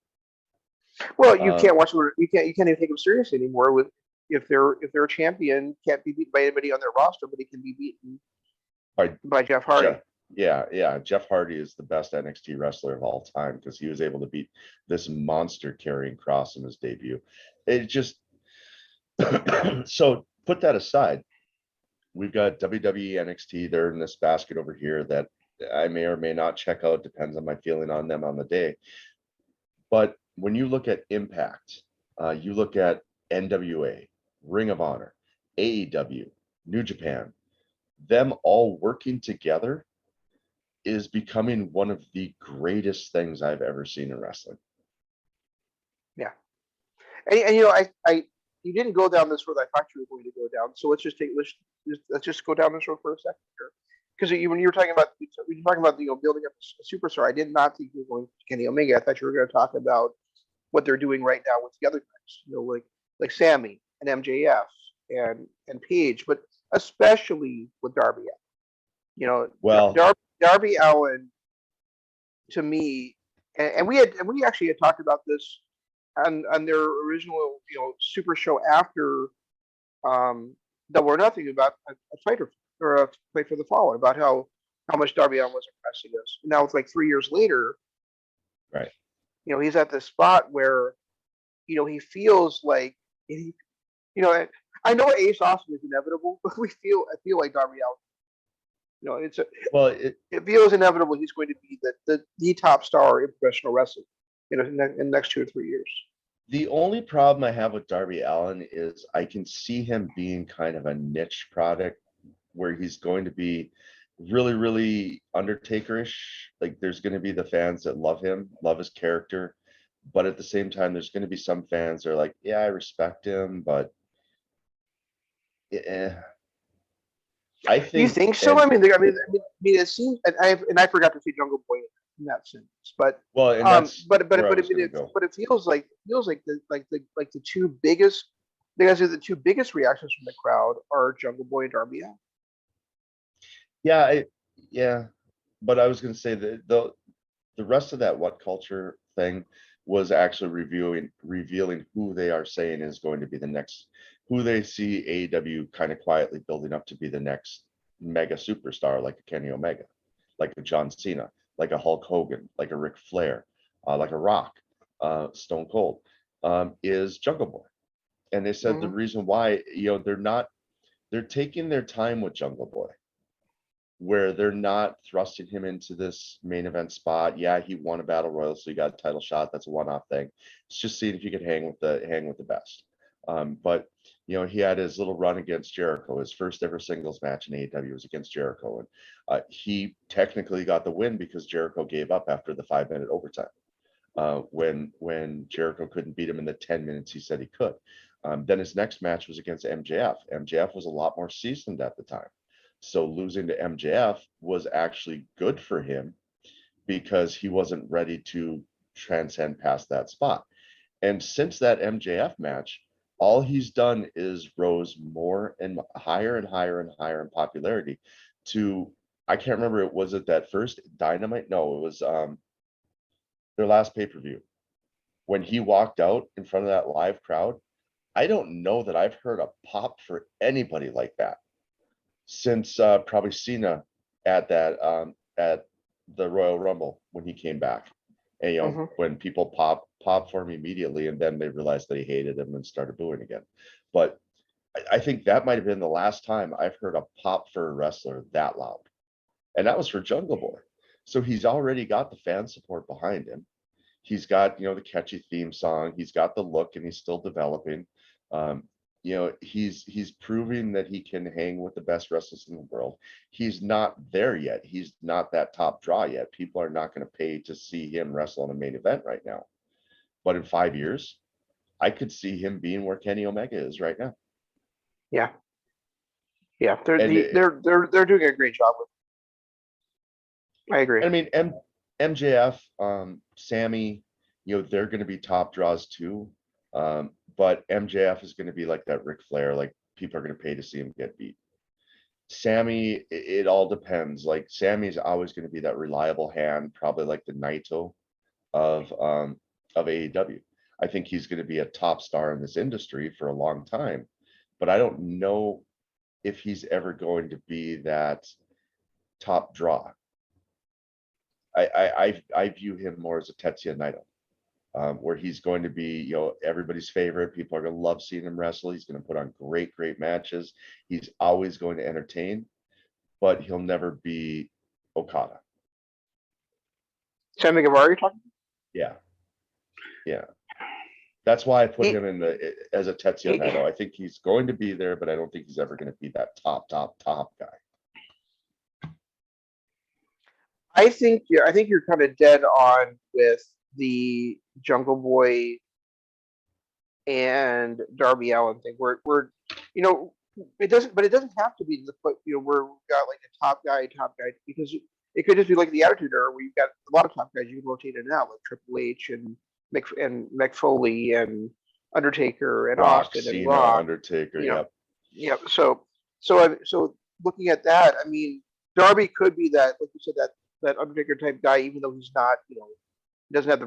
S1: Well, you can't watch them. You can't even take them seriously anymore. If they're a champion, can't be beaten by anybody on their roster, but he can be beaten by Jeff Hardy.
S2: Yeah. Jeff Hardy is the best NXT wrestler of all time because he was able to beat this monster Karrion Kross in his debut. It just so put that aside. We've got WWE NXT. They're in this basket over here that I may or may not check out, depends on my feeling on them on the day. But when you look at Impact, you look at NWA, Ring of Honor, AEW, New Japan, them all working together is becoming one of the greatest things I've ever seen in wrestling.
S1: Yeah. And you didn't go down this road I thought you were going to go down. So let's just go down this road for a second here. Because when you were talking about building up a superstar, I did not think you were going to Kenny Omega. I thought you were going to talk about what they're doing right now with the other guys, like Sammy and MJF and Paige, but especially with Darby Allin. Darby Allin, to me, and we actually had talked about this on their original Super Show after Double or Nothing about a fighter or a Fight for the Fallen about how much Darby Allin was impressing us. Now it's like 3 years later,
S2: Right.
S1: he's at this spot where he feels like he, I know Ace Austin is inevitable, but I feel like Darby Allin. It feels inevitable he's going to be the top star in professional wrestling in the next 2 or 3 years.
S2: The only problem I have with Darby Allin is I can see him being kind of a niche product where he's going to be really, really Undertaker-ish. Like there's going to be the fans that love him, love his character, but at the same time, there's going to be some fans that are like, yeah, I respect him, but I think.
S1: You think so? I mean, it seems, and I forgot to see Jungle Boy in that sense, but
S2: well, and that's
S1: but it feels like the two biggest. The two biggest reactions from the crowd are Jungle Boy and Darby Allin.
S2: Yeah, but I was going to say that the rest of that What Culture thing was actually revealing who they are saying is going to be the next, who they see AEW kind of quietly building up to be the next mega superstar, like a Kenny Omega, like a John Cena, like a Hulk Hogan, like a Ric Flair, like a Rock, Stone Cold, is Jungle Boy. And they said the reason why, they're taking their time with Jungle Boy, where they're not thrusting him into this main event spot. Yeah, he won a battle royal, so he got a title shot. That's a one-off thing. It's just seeing if he could hang with the best. But he had his little run against Jericho. His first ever singles match in AEW was against Jericho, and he technically got the win because Jericho gave up after the 5-minute overtime. When Jericho couldn't beat him in the 10 minutes he said he could. Then his next match was against MJF. MJF was a lot more seasoned at the time. So losing to MJF was actually good for him because he wasn't ready to transcend past that spot. And since that MJF match, all he's done is rose more and higher and higher and higher in popularity to, I can't remember, was it that first Dynamite? No, it was their last pay-per-view. When he walked out in front of that live crowd, I don't know that I've heard a pop for anybody like that since probably Cena at that at the Royal Rumble when he came back. And when people pop for him immediately, and then they realized that he hated him and started booing again. But I think that might have been the last time I've heard a pop for a wrestler that loud, and that was for Jungle Boy. So he's already got the fan support behind him. He's got the catchy theme song. He's got the look, and he's still developing. He's proving that he can hang with the best wrestlers in the world. He's not there yet. He's not that top draw yet. People are not going to pay to see him wrestle in a main event right now. But in 5 years, I could see him being where Kenny Omega is right now.
S1: Yeah, they're doing a great job with it. I agree.
S2: I mean, MJF, Sammy, they're going to be top draws too. But MJF is going to be like that Ric Flair, like people are going to pay to see him get beat. Sammy, it all depends. Like Sammy's always going to be that reliable hand, probably like the Naito of AEW. I think he's going to be a top star in this industry for a long time, but I don't know if he's ever going to be that top draw. I view him more as a Tetsuya Naito. Where he's going to be, everybody's favorite. People are going to love seeing him wrestle. He's going to put on great, great matches. He's always going to entertain, but he'll never be Okada.
S1: Sammy Guevara, you're talking?
S2: Yeah. That's why I put him as a Tetsuya Naito. I think he's going to be there, but I don't think he's ever going to be that top guy.
S1: I think you're kind of dead on with the Jungle Boy and Darby Allin thing. Where it doesn't have to be where we've got like a top guy, because it could just be like the Attitude Era where you've got a lot of top guys you can rotate in and out, like Triple H and Mick Foley and Undertaker and
S2: Rock,
S1: Austin
S2: Cena,
S1: and Rock.
S2: Undertaker,
S1: Yep. So looking at that, I mean, Darby could be that, like you said, that Undertaker type guy, even though he's not, he doesn't have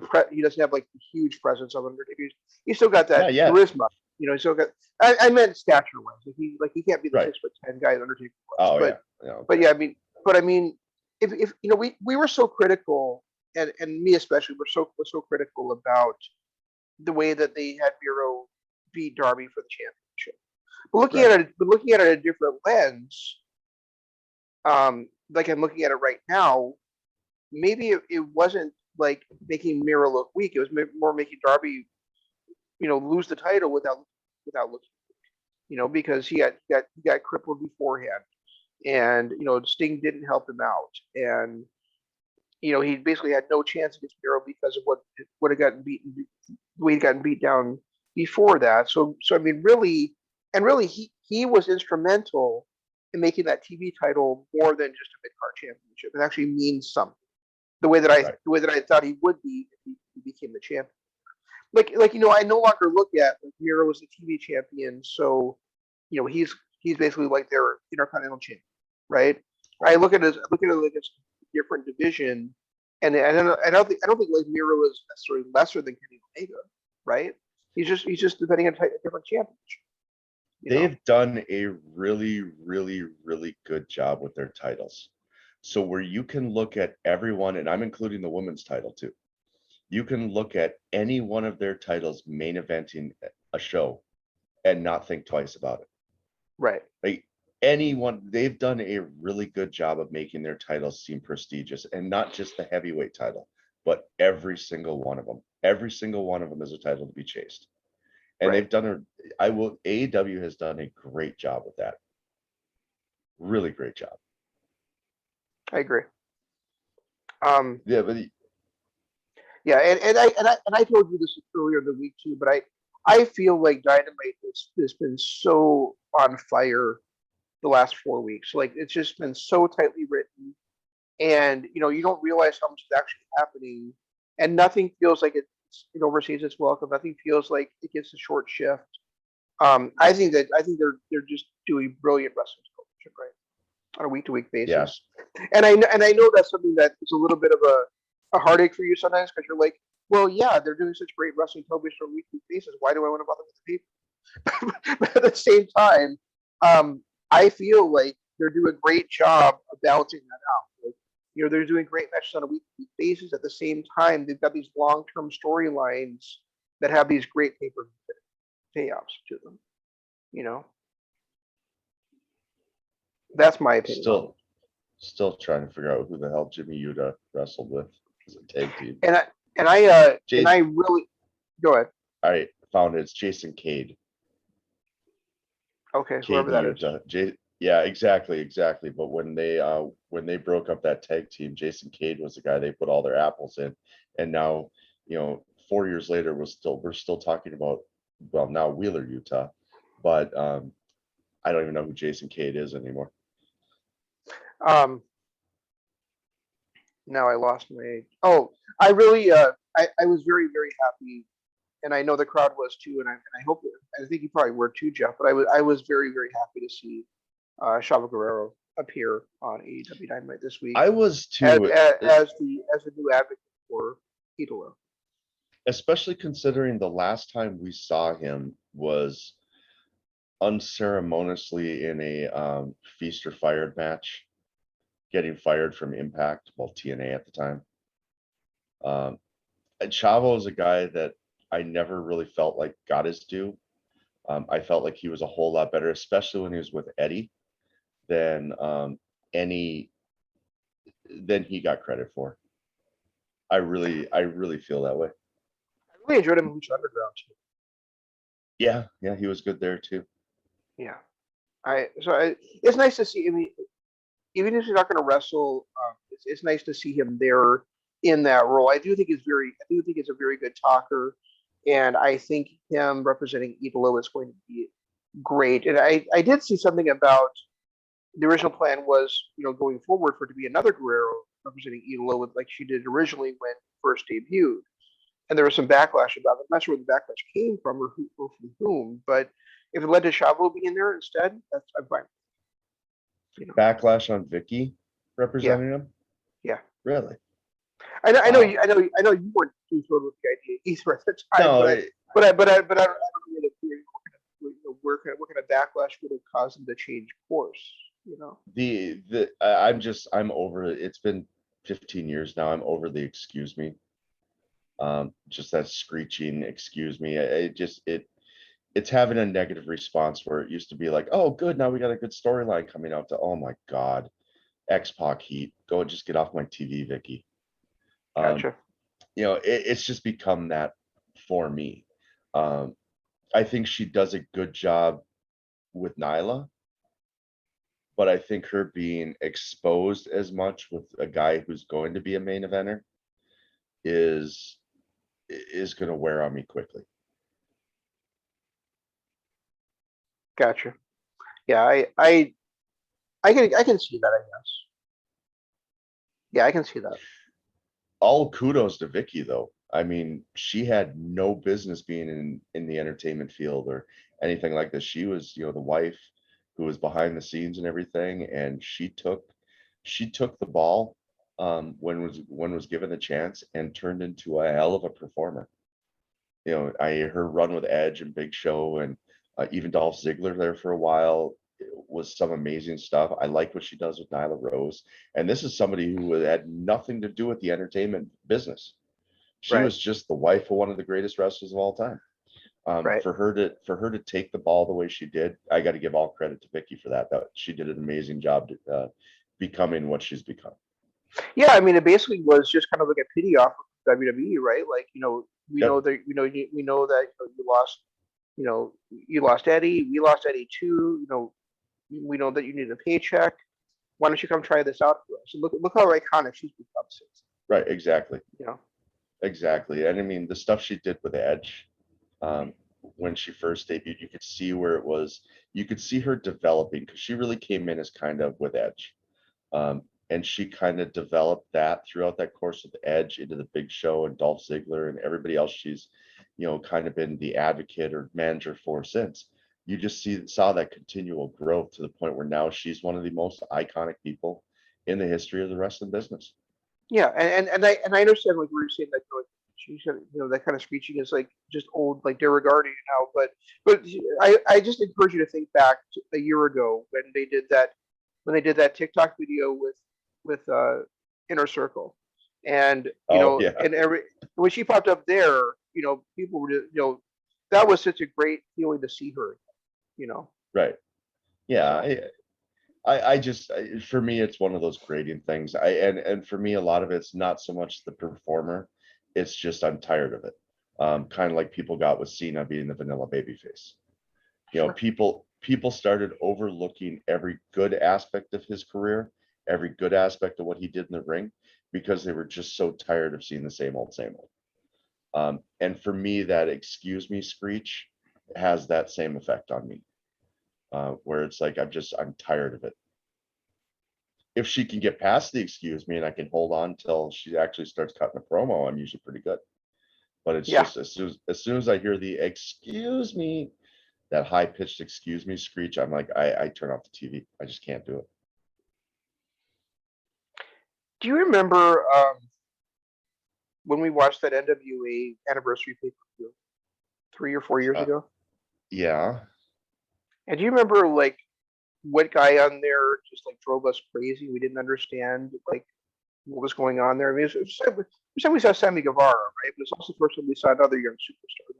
S1: like the huge presence of Undertaker. He's still got that charisma. You know, so I meant stature wise. He can't be the
S2: Right.
S1: 6'10" guy that Undertaker was.
S2: Oh
S1: but,
S2: yeah.
S1: But yeah, I mean, if you know, we were so critical, and me especially, was so critical about the way that they had Miro beat Darby for the championship. But looking at it a different lens, like I'm looking at it right now, maybe it wasn't like making Miro look weak. It was more making Darby, lose the title without looking, because he got crippled beforehand, and Sting didn't help him out, and he basically had no chance against Miro because of what had gotten beaten, the way he'd gotten beat down before that. So I mean, really, he was instrumental in making that TV title more than just a mid card championship. It actually means something. The way that I thought he would be if he became the champion. I no longer look at Miro as the TV champion, so he's basically like their Intercontinental champion, right? I look at it like it's a different division, and I don't think like Miro is necessarily lesser than Kenny Omega, right? He's just defending a different championship.
S2: They've done a really, really, really good job with their titles. So where you can look at everyone, and I'm including the women's title too. You can look at any one of their titles main eventing a show and not think twice about it.
S1: Right.
S2: Like anyone, they've done a really good job of making their titles seem prestigious, and not just the heavyweight title, but every single one of them. Every single one of them is a title to be chased. And they've done AEW has done a great job with that. Really great job.
S1: I agree.
S2: Yeah, but
S1: yeah, and I told you this earlier in the week too, but I feel like Dynamite has been so on fire the last 4 weeks. Like, it's just been so tightly written, and you don't realize how much is actually happening, and nothing feels like it oversees its welcome. Nothing feels like it gets a short shift. I think they're just doing brilliant wrestling television, right, on a week-to-week basis. Yeah. And I know that's something that is a little bit of a heartache for you sometimes, because you're like, well, yeah, they're doing such great wrestling television on a week-to-week basis. Why do I want to bother with the people? But at the same time, I feel like they're doing a great job of balancing that out. Like, they're doing great matches on a week-to-week basis. At the same time, they've got these long-term storylines that have these great payoffs to them. That's my opinion.
S2: Still trying to figure out who the hell Jimmy Yuta wrestled with as a tag team.
S1: And I really go ahead.
S2: I found it's Jason Cade.
S1: Okay, whoever that is.
S2: Yeah, exactly. But when they broke up that tag team, Jason Cade was the guy they put all their apples in, and now 4 years later we're still talking about, well, now Wheeler Yuta, but I don't even know who Jason Cade is anymore.
S1: Now I lost my. Oh, I really I was very, very happy, and I know the crowd was too, and I think you probably were too, Jeff. But I was very, very happy to see Chavo Guerrero appear on AEW Dynamite this week.
S2: I was too,
S1: as the new advocate for Idolo.
S2: Especially considering the last time we saw him was unceremoniously in a Feast or Fired match, getting fired from Impact, TNA at the time. And Chavo is a guy that I never really felt like got his due. I felt like he was a whole lot better, especially when he was with Eddie, than he got credit for. I really feel that way.
S1: I really enjoyed him in Lucha Underground too.
S2: Yeah, he was good there too.
S1: Yeah, it's nice to see. I mean, even if he's not going to wrestle, it's nice to see him there in that role. I do think he's a very good talker, and I think him representing Idolo is going to be great. And I did see something about the original plan was, going forward for it to be another Guerrero representing Idolo, like she did originally when first debuted. And there was some backlash about it. I'm not sure where the backlash came from or from whom, but if it led to Chavo being there instead, I'm fine.
S2: Backlash on Vicky representing him?
S1: Yeah.
S2: Really?
S1: I know you weren't too thrilled with the idea either at the time. No, but I don't know if you're what kind of backlash would have caused them to change course,
S2: I'm over it. It's been 15 years now. I'm over the excuse me. Just that screeching excuse me. It's having a negative response where it used to be like, oh, good, now we got a good storyline coming out to, oh my God, X-Pac heat. Go and just get off my TV, Vicky.
S1: Gotcha.
S2: It's just become that for me. I think she does a good job with Nyla, but I think her being exposed as much with a guy who's going to be a main eventer is going to wear on me quickly.
S1: Gotcha. Yeah, I can see that, I guess. Yeah, I can see that.
S2: All kudos to Vicky, though. I mean, she had no business being in the entertainment field or anything like this. She was, the wife who was behind the scenes and everything, and she took the ball when was given the chance and turned into a hell of a performer. Her run with Edge and Big Show and even Dolph Ziggler there for a while was some amazing stuff. I like what she does with Nyla Rose, and this is somebody who had nothing to do with the entertainment business. She was just the wife of one of the greatest wrestlers of all time. For her to take the ball the way she did, I got to give all credit to Vicky for that. That she did an amazing job becoming what she's become.
S1: Yeah, I mean, it basically was just kind of like a pity off of WWE, right? Like, we know that you lost Eddie. We lost Eddie too. We know that you need a paycheck. Why don't you come try this out for us? And look how iconic she's become since.
S2: Right, exactly. Exactly. And I mean, the stuff she did with Edge when she first debuted, you could see where it was. You could see her developing because she really came in as kind of with Edge. And she kind of developed that throughout that course of Edge into the Big Show and Dolph Ziggler and everybody else she's, kind of been the advocate or manager for since. You just saw that continual growth to the point where now she's one of the most iconic people in the history of the wrestling business.
S1: Yeah, and I understand like we were saying that she said that kind of screeching is like just old, like de rigueur now. But I just encourage you to think back to a year ago when they did that TikTok video with Inner Circle, and and when she popped up there, people were that was such a great feeling to see her,
S2: Right. Yeah. I just, for me, it's one of those grading things. And for me, a lot of it's not so much the performer. It's just, I'm tired of it. Kind of like people got with Cena being the vanilla babyface. People started overlooking every good aspect of his career, every good aspect of what he did in the ring, because they were just so tired of seeing the same old, same old. And for me, that excuse me screech has that same effect on me. Where it's like, I'm tired of it. If she can get past the excuse me and I can hold on till she actually starts cutting a promo, I'm usually pretty good. But it's just as soon as I hear the excuse me, that high pitched excuse me screech, I'm like, I turn off the TV. I just can't do it.
S1: Do you remember when we watched that NWA anniversary pay-per-view 3 or 4 years ago?
S2: Yeah. And
S1: do you remember like what guy on there just like drove us crazy? We didn't understand like what was going on there. I mean, it was the first time we saw Sammy Guevara, right? But it's also the first time we saw another young superstar,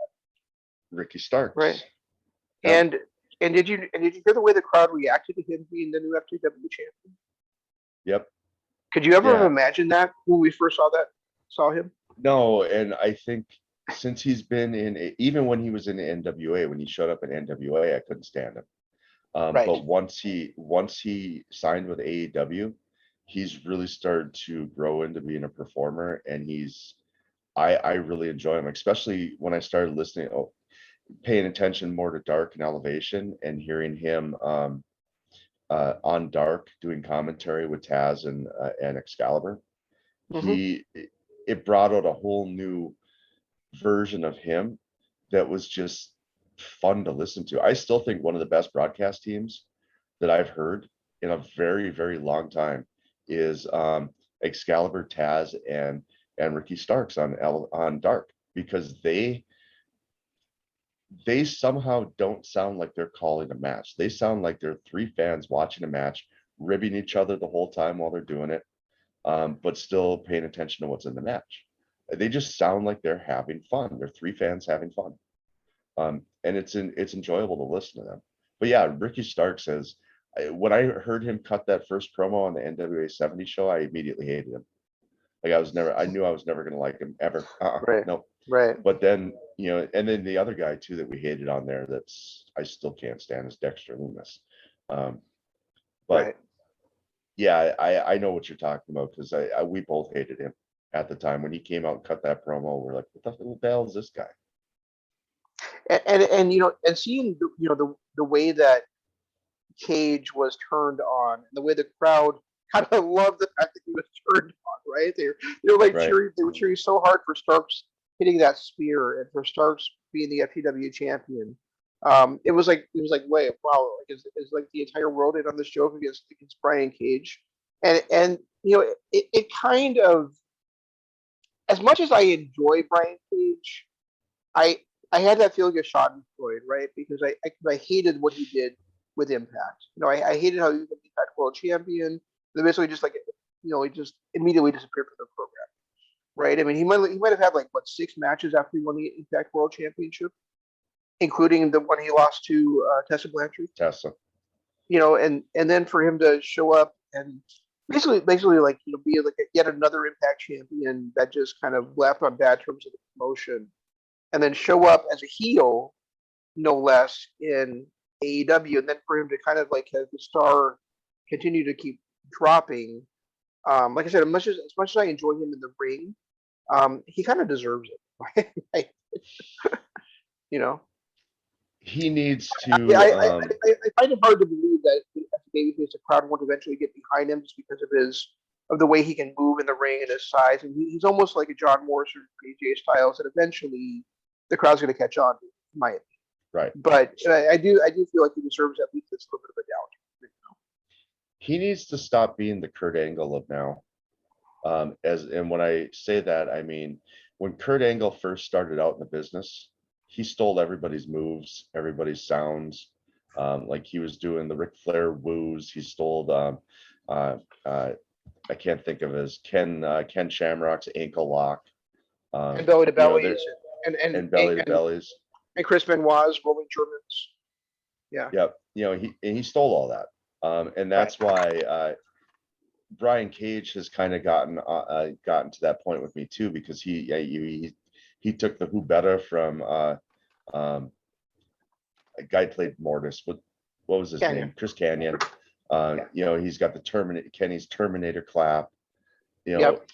S2: Ricky Starks,
S1: right? Yep. And did you hear the way the crowd reacted to him being the new FTW champion?
S2: Yep.
S1: Could you ever have imagined that when we first saw him?
S2: No, and I think since he's been even when he was in the NWA, when he showed up in NWA, I couldn't stand him. But once he signed with AEW, he's really started to grow into being a performer, and I really enjoy him, especially when I started paying attention more to Dark and Elevation and hearing him on Dark doing commentary with Taz and Excalibur. It brought out a whole new version of him that was just fun to listen to. I still think one of the best broadcast teams that I've heard in a very, very long time is Excalibur, Taz, and Ricky Starks on Dark, because they they somehow don't sound like they're calling a match. They sound like they're three fans watching a match, ribbing each other the whole time while they're doing it, but still paying attention to what's in the match. They just sound like they're having fun. They're three fans having fun. And it's enjoyable to listen to them. But yeah, Ricky Stark says, when I heard him cut that first promo on the NWA 70 show, I immediately hated him. Like I knew I was never going to like him ever.
S1: Right.
S2: No.
S1: Right.
S2: But then, and then the other guy too that we hated on there I still can't stand is Dexter Lumis. But
S1: right.
S2: Yeah, I know what you're talking about because we both hated him at the time when he came out and cut that promo. We're like, what the hell is this guy?
S1: And and seeing the way that Cage was turned on, and the way the crowd kind of loved the fact that he was turned on, right? They're like
S2: Right.
S1: cheering, they were cheering so hard for Starks hitting that spear and for Starks being the FTW champion. It was like wait, wow, like is like the entire world in on this joke against Brian Cage, and it kind of, as much as I enjoy Brian Cage, I had that feeling of Schadenfreude, right? Because I hated what he did with Impact. I hated how he was the Impact World Champion. They basically just he just immediately disappeared from the program, right? I mean, he might have had 6 matches after he won the Impact World Championship, including the one he lost to Tessa Blanchard.
S2: Tessa.
S1: And then for him to show up and basically be yet another Impact champion that just kind of left on bad terms of the promotion, and then show up as a heel, no less, in AEW, and then for him to kind of have the star continue to keep dropping. Like I said, as much as I enjoy him in the ring, he kind of deserves it.
S2: He needs to.
S1: I find it hard to believe that as a babyface, the crowd won't eventually get behind him just because of the way he can move in the ring and his size. And he's almost like a John Morrison or AJ Styles, and eventually the crowd's going to catch on, in my opinion.
S2: Right.
S1: But I do feel like he deserves at least this little bit of a doubt.
S2: He needs to stop being the Kurt Angle of now. And when I say that, I mean, when Kurt Angle first started out in the business, he stole everybody's moves, everybody's sounds. Like he was doing the Ric Flair woos. He stole I can't think of his Ken Shamrock's ankle lock.
S1: And belly to bellies,
S2: and belly to bellies.
S1: And Chris Benoit's rolling Germans. Yeah.
S2: Yep. He stole all that. And that's why Brian Cage has kind of gotten to that point with me too, because he took the Who Better from a guy played Mortis. What was his name? Chris Kanyon. He's got the Kenny's Terminator clap.
S1: Yep.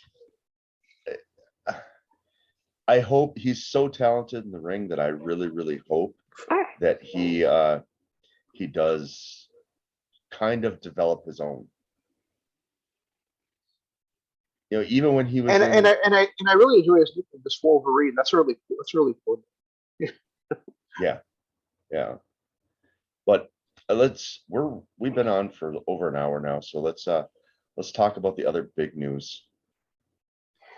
S2: I hope he's so talented in the ring that I really, really hope that he does kind of develop his own. Even when he was
S1: and I really enjoy this Wolverine. That's really cool.
S2: Yeah. But we've been on for over an hour now, so let's talk about the other big news.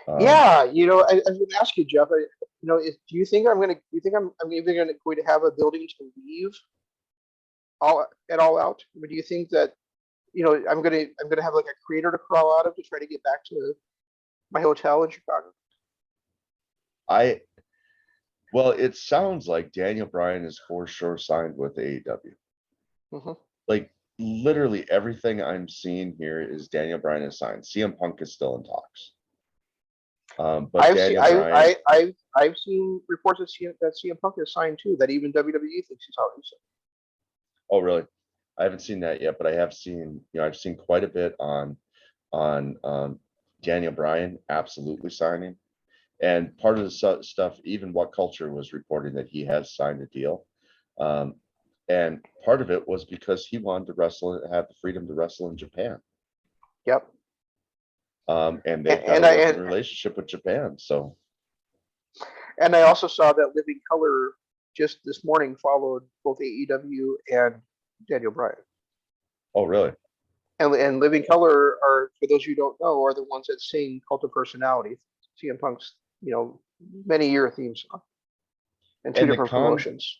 S1: I was going to ask you, Jeff. Do you think I'm even going to have a building to leave all out? Or do you think that I'm going to have a crater to crawl out of to try to get back to my hotel in Chicago?
S2: Well, it sounds like Daniel Bryan is for sure signed with AEW.
S1: Mm-hmm.
S2: Literally everything I'm seeing here is Daniel Bryan is signed. CM Punk is still in talks. But I've seen reports that CM Punk is signed too. That even WWE thinks he's already signed. Oh, really? I haven't seen that yet, but I have seen. I've seen quite a bit on Daniel Bryan absolutely signing. And part of the stuff, even What Culture was reporting that he has signed a deal. And part of it was because he wanted to have the freedom to wrestle in Japan.
S1: Yep.
S2: And they've got a working relationship with Japan. So.
S1: And I also saw that Living Color just this morning followed both AEW and Daniel Bryan.
S2: Oh, really?
S1: And Living Color are, for those who don't know, are the ones that sing Cult of Personality, CM Punk's many-year theme song, and two different promotions.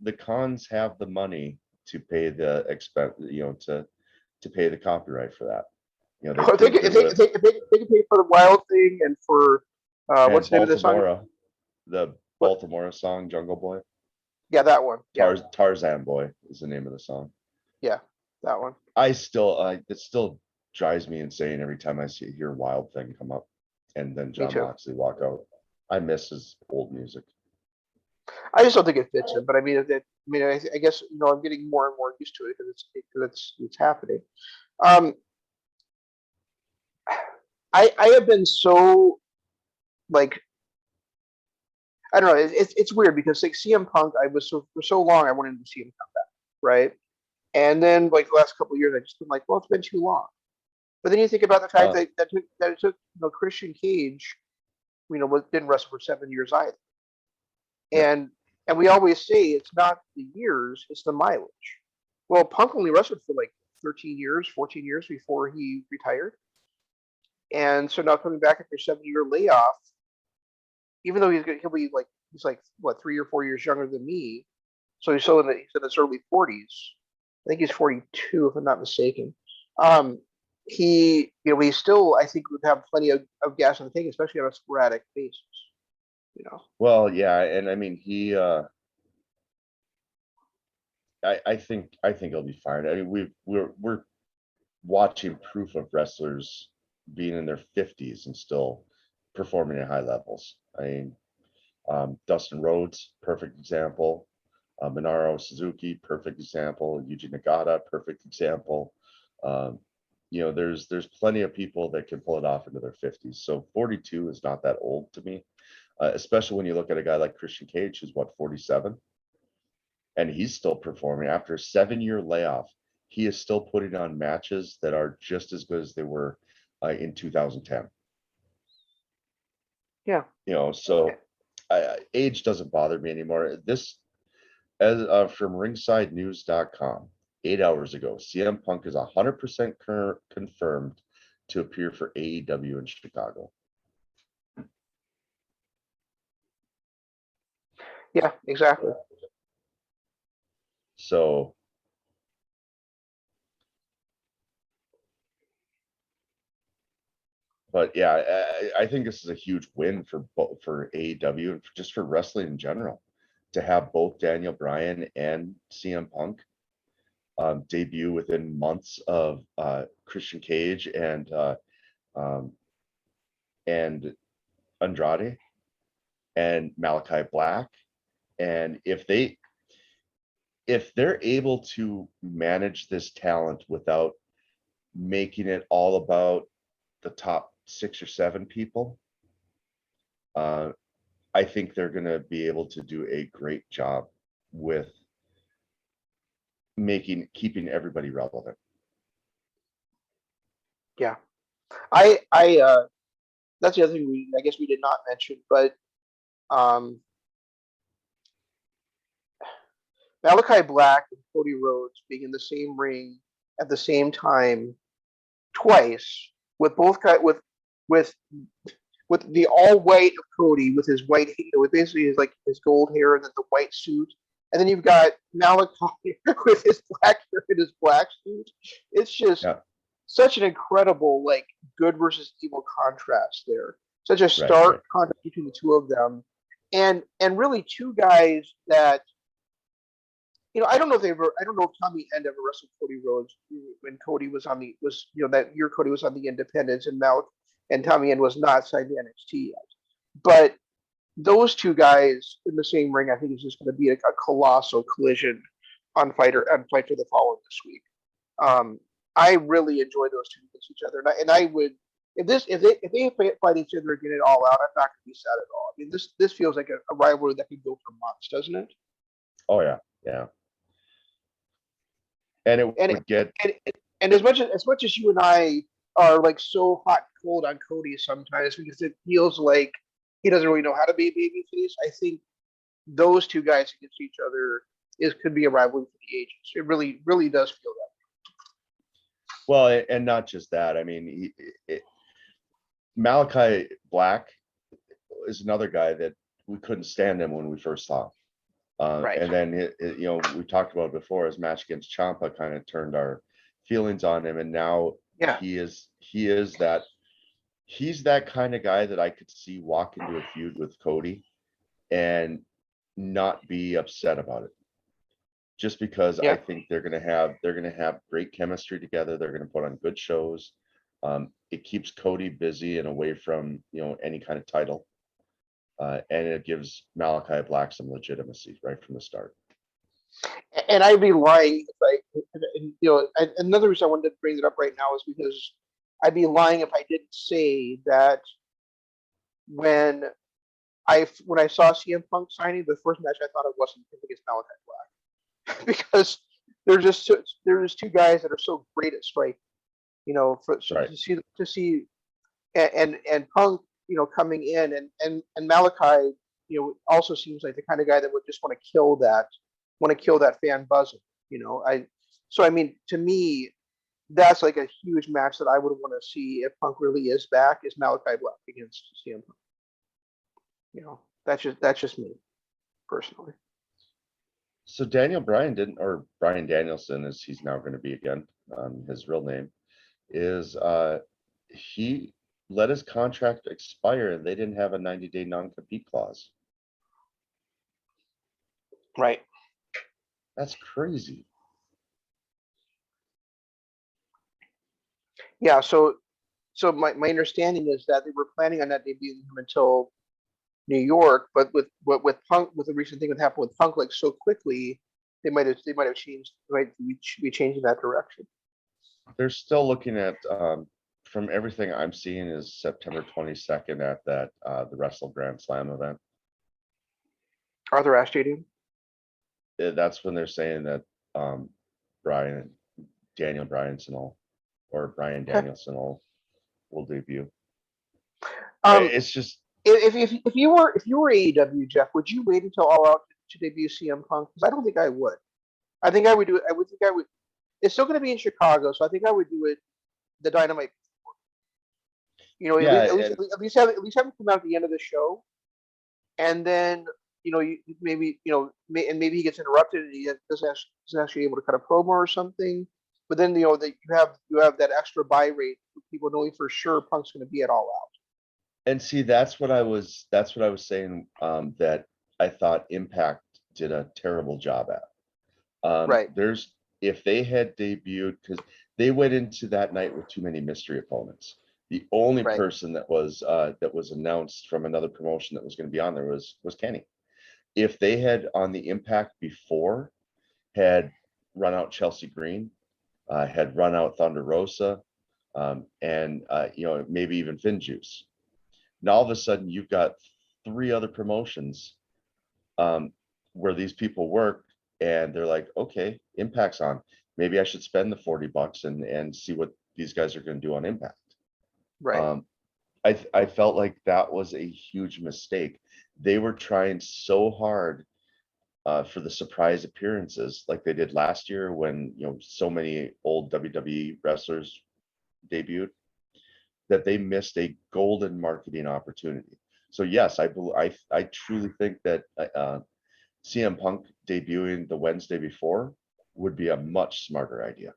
S2: the cons have the money to pay the expense, to pay the copyright for that.
S1: If they can pay for the Wild thing and for what's the name of the song?
S2: The Baltimore song, Jungle Boy.
S1: Yeah, that one. Yeah.
S2: Tarzan Boy is the name of the song.
S1: Yeah, that one.
S2: It still drives me insane every time I hear Wild Thing come up, and then John Moxley walk out. I miss his old music.
S1: I just don't think it fits him, but I mean, I guess I'm getting more and more used to it because it's happening. I have been so like, I don't know. It's weird because like CM Punk, for so long I wanted to see him come back, right? And then like the last couple of years, I just been like, well, it's been too long. But then you think about the fact that it took Christian Cage, didn't wrestle for 7 years either. And we always say it's not the years, it's the mileage. Well, Punk only wrestled for like 13 years, 14 years before he retired. And so now coming back after a 7-year layoff, even though he's like what 3 or 4 years younger than me, so he's in his early 40s. I think he's 42 if I'm not mistaken. He still I think would have plenty of gas in the tank, especially on a sporadic basis.
S2: Well, yeah, and I mean I think he'll be fine. I mean we're watching proof of wrestlers being in their 50s and still performing at high levels. I mean, Dustin Rhodes, perfect example. Minoru Suzuki, perfect example. Yuji Nagata, perfect example. There's plenty of people that can pull it off into their 50s. So 42 is not that old to me, especially when you look at a guy like Christian Cage, who's 47, and he's still performing after a 7-year layoff. He is still putting on matches that are just as good as they were in 2010.
S1: Yeah.
S2: So age doesn't bother me anymore. This, as from ringsidenews.com, 8 hours ago, CM Punk is 100% confirmed to appear for AEW in Chicago.
S1: Yeah, exactly.
S2: So, but yeah, I think this is a huge win for AEW and just for wrestling in general, to have both Daniel Bryan and CM Punk debut within months of Christian Cage and Andrade and Malachi Black. And if they're able to manage this talent without making it all about the top 6 or 7 people, I think they're going to be able to do a great job with keeping everybody relevant.
S1: Yeah. That's the other thing I guess we did not mention, but Malachi Black and Cody Rhodes being in the same ring at the same time twice, with both guys with the all white of Cody with his white, with basically his gold hair and then the white suit, and then you've got Malachi with his black hair and his black suit. It's just such an incredible good versus evil contrast there. Such a stark contrast between the two of them, and really two guys that I don't know if Tommy End ever wrestled Cody Rhodes when Cody was that year Cody was on the Independence and Tommy End was not signed to NXT yet. But those two guys in the same ring, I think, is just going to be a colossal collision on Fight for the Fallen this week. I really enjoy those two against each other, and I would if they fight each other again at All Out, I'm not going to be sad at all. I mean, this feels like a rivalry that could go for months, doesn't it?
S2: Oh yeah. And
S1: and as much as you and I are so hot and cold on Cody sometimes because it feels like he doesn't really know how to be a babyface, I think those two guys against each other could be a rivalry for the ages. It really, really does feel that way.
S2: Well, and not just that. I mean, Malachi Black is another guy that we couldn't stand him when we first saw him.
S1: Right.
S2: And then we talked about it before, his match against Ciampa kind of turned our feelings on him, and now
S1: Yeah.
S2: he's that kind of guy that I could see walk into a feud with Cody and not be upset about it. Just because I think they're gonna have great chemistry together. They're gonna put on good shows. It keeps Cody busy and away from any kind of title, and it gives Malachi Black some legitimacy right from the start.
S1: And I'd be lying if another reason I wanted to bring it up right now is because I'd be lying if I didn't say that when I saw CM Punk signing, the first match I thought it wasn't against Malachi Black because there's just two guys that are so great at striking, to see and Punk, coming in and Malachi, also seems like the kind of guy that would just want to kill that fan buzzing, I mean, to me, that's like a huge match that I would want to see if Punk really is back, is Malachi Black against CM Punk. That's just me personally.
S2: So Bryan Danielson, as he's now going to be again, his real name is, he let his contract expire and they didn't have a 90-day non-compete clause.
S1: Right.
S2: That's crazy.
S1: Yeah. So my understanding is that they were planning on not debuting him until New York, but with Punk, with the recent thing that happened with Punk, like so quickly, they might have changed. Right, be changing that direction.
S2: They're still looking at, from everything I'm seeing, is September 22nd at that the Wrestle Grand Slam event.
S1: Arthur Ashe Stadium.
S2: That's when they're saying that Bryan Danielson will debut. It's just,
S1: if you were AEW, Jeff, would you wait until All Out to debut CM Punk? Because I don't think I would. I think I would do it. I think I would. It's still going to be in Chicago, so I think I would do it the Dynamite. At least have him come out at the end of the show, and then maybe he gets interrupted and he doesn't actually able to cut a promo or something. But then you have that extra buy rate, people knowing for sure Punk's going to be at All Out.
S2: And see, that's what I was saying, that I thought Impact did a terrible job at.
S1: Right.
S2: If they had debuted, because they went into that night with too many mystery opponents. The only person that was announced from another promotion that was going to be on there was Kenny. If they had on the Impact before had run out Chelsea Green, had run out Thunder Rosa, and maybe even Finn Juice. Now all of a sudden you've got three other promotions where these people work, and they're like, okay, Impact's on. Maybe I should spend the $40 and see what these guys are going to do on Impact.
S1: Right.
S2: I felt like that was a huge mistake. They were trying so hard for the surprise appearances like they did last year when so many old WWE wrestlers debuted, that they missed a golden marketing opportunity. So yes, I truly think that CM Punk debuting the Wednesday before would be a much smarter idea.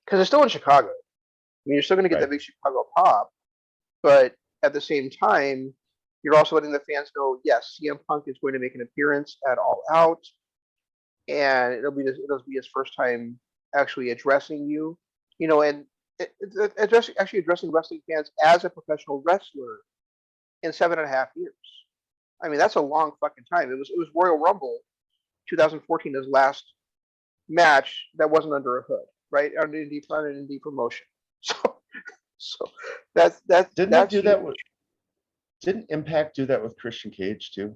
S1: Because it's still in Chicago. I mean, you're still going to get that big Chicago pop, but at the same time, you're also letting the fans know, yes, CM Punk is going to make an appearance at All Out, and it'll be his first time actually addressing you, and addressing wrestling fans as a professional wrestler in 7.5 years. I mean, that's a long fucking time. It was Royal Rumble 2014, his last match that wasn't under a hood, right? On an indie promotion. So that's
S2: Didn't Impact do that with Christian Cage too?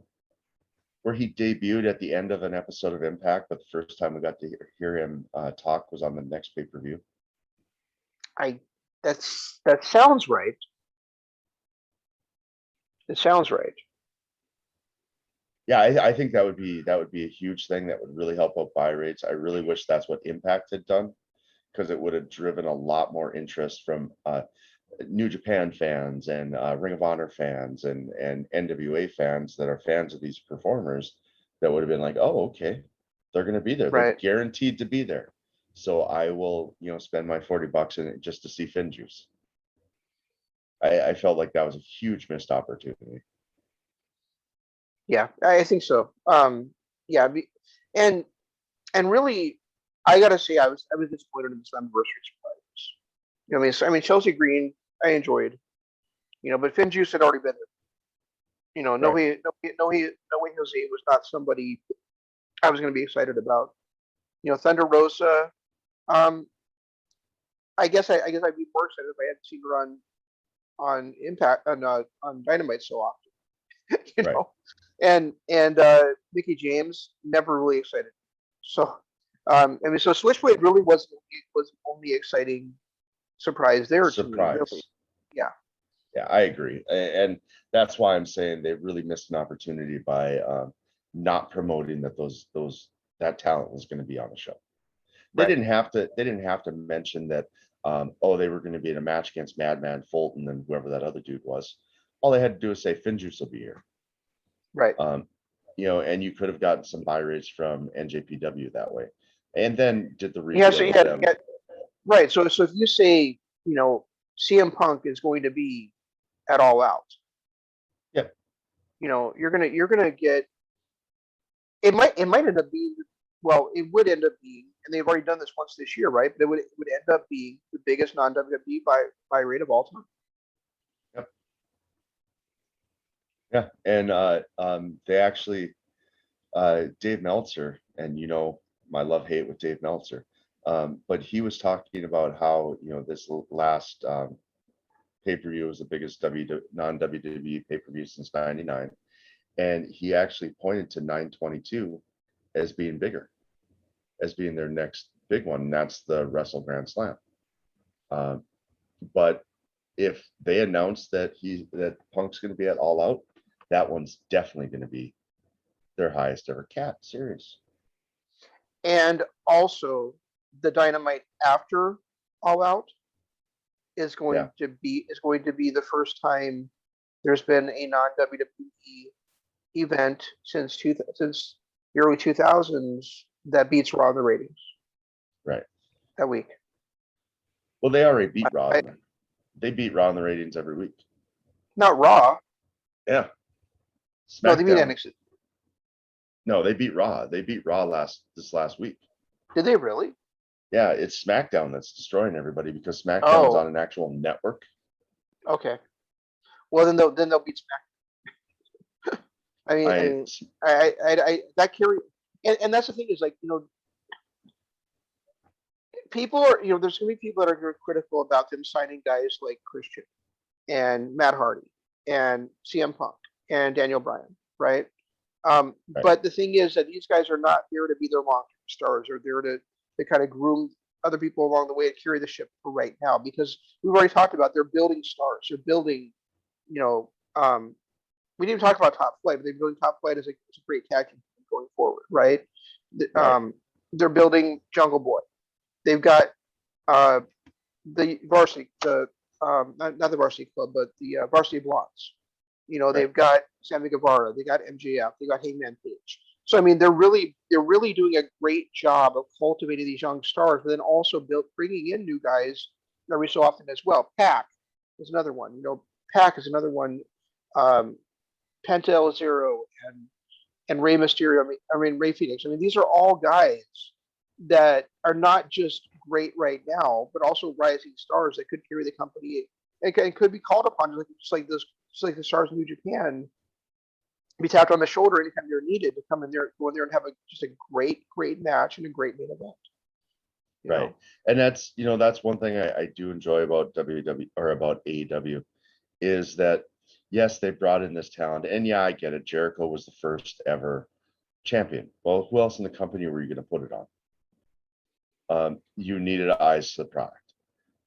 S2: Where he debuted at the end of an episode of Impact, but the first time we got to hear him talk was on the next pay-per-view.
S1: That sounds right. It sounds right.
S2: Yeah, I think that would be a huge thing that would really help out buy rates. I really wish that's what Impact had done, because it would have driven a lot more interest from New Japan fans and Ring of Honor fans and NWA fans that are fans of these performers that would have been like, oh, okay, they're going to be there. They're
S1: Right.
S2: guaranteed to be there. So I will, spend my $40 in it just to see Finn Juice. I felt like that was a huge missed opportunity.
S1: Yeah, I think so. Yeah, and really, I gotta say, I was disappointed in the Slammiversary surprise. Chelsea Green, I enjoyed. But Finn Juice had already been there. No,
S2: Right.
S1: no, Jose was not somebody I was going to be excited about. Thunder Rosa. I guess I'd be more excited if I hadn't seen her on Impact on Dynamite so often.
S2: Right.
S1: And Mickey James, never really excited. So so Switchblade really was the only exciting surprise there to me. Really. Yeah.
S2: Yeah, I agree, and that's why I'm saying they really missed an opportunity by not promoting that talent was going to be on the show. They didn't have to. They didn't have to mention that. They were going to be in a match against Madman Fulton and whoever that other dude was. All they had to do is say Finjuice will be here.
S1: Right.
S2: And you could have gotten some buy rates from NJPW that way, and then did the reveal.
S1: Right. So if you say CM Punk is going to be at All Out, you're gonna get. It might end up being. Well, it would end up being, and they've already done this once this year, right? But it would end up being the biggest non-WWE buy rate of all time.
S2: Yeah, and they actually, Dave Meltzer, and my love-hate with Dave Meltzer, but he was talking about how this last pay-per-view was the biggest non-WWE pay-per-view since '99, and he actually pointed to 922 as being bigger, as being their next big one, and that's the Wrestle Grand Slam. But if they announce that Punk's going to be at All Out, that one's definitely going to be their highest ever cap series.
S1: And also, the Dynamite after All Out is going to be the first time there's been a non-WWE event since the early 2000s that beats Raw in the ratings.
S2: Right.
S1: That week.
S2: Well, they already beat Raw. They beat Raw in the ratings every week.
S1: Not Raw.
S2: Yeah.
S1: SmackDown. No, they beat NXT.
S2: No, they beat Raw. They beat Raw this last week.
S1: Did they really?
S2: Yeah, it's SmackDown that's destroying everybody because SmackDown's on an actual network.
S1: Okay. Well, then they'll beat SmackDown. I that carry, and that's the thing is like people are there's gonna be people that are critical about them signing guys like Christian and Matt Hardy and CM Punk and Daniel Bryan, right? But the thing is that these guys are not there to be their long-term stars. They're there to kind of groom other people along the way and carry the ship for right now, because we've already talked about they're building stars. They're building, we didn't even talk about Top Flight, but they're building Top Flight as a great tag team going forward, right? They're building Jungle Boy. They've got the varsity, not the varsity club, but the varsity blondes. They've got Sammy Guevara, they got MJF, they got Hangman Page. So they're really doing a great job of cultivating these young stars, but then also bringing in new guys every so often as well. Pac is another one. Pac is another one. Penta El Zero and Rey Mysterio. Rey Fenix. These are all guys that are not just great right now, but also rising stars that could carry the company. It could be called upon, just like the stars in New Japan, be tapped on the shoulder anytime they're needed to come in there, go in there and have just a great match and a great main event.
S2: Right. And that's one thing I do enjoy about WWE or about AEW is that, yes, they brought in this talent, and yeah, I get it. Jericho was the first ever champion. Well, who else in the company were you going to put it on? You needed eyes to the product.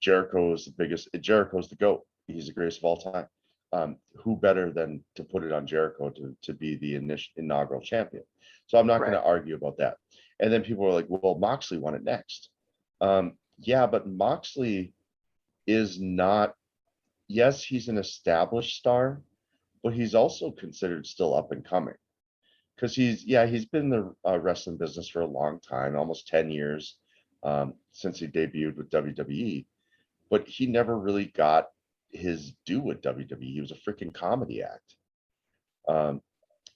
S2: Jericho's the GOAT. He's the greatest of all time. Who better than to put it on Jericho to be the inaugural champion? So I'm not going to argue about that. And then people were like, well, Moxley won it next. Yeah, but Moxley is not, yes, he's an established star, but he's also considered still up and coming. because he's been in the wrestling business for a long time, almost 10 years, since he debuted with WWE, but he never really got his due with WWE. He was a freaking comedy act.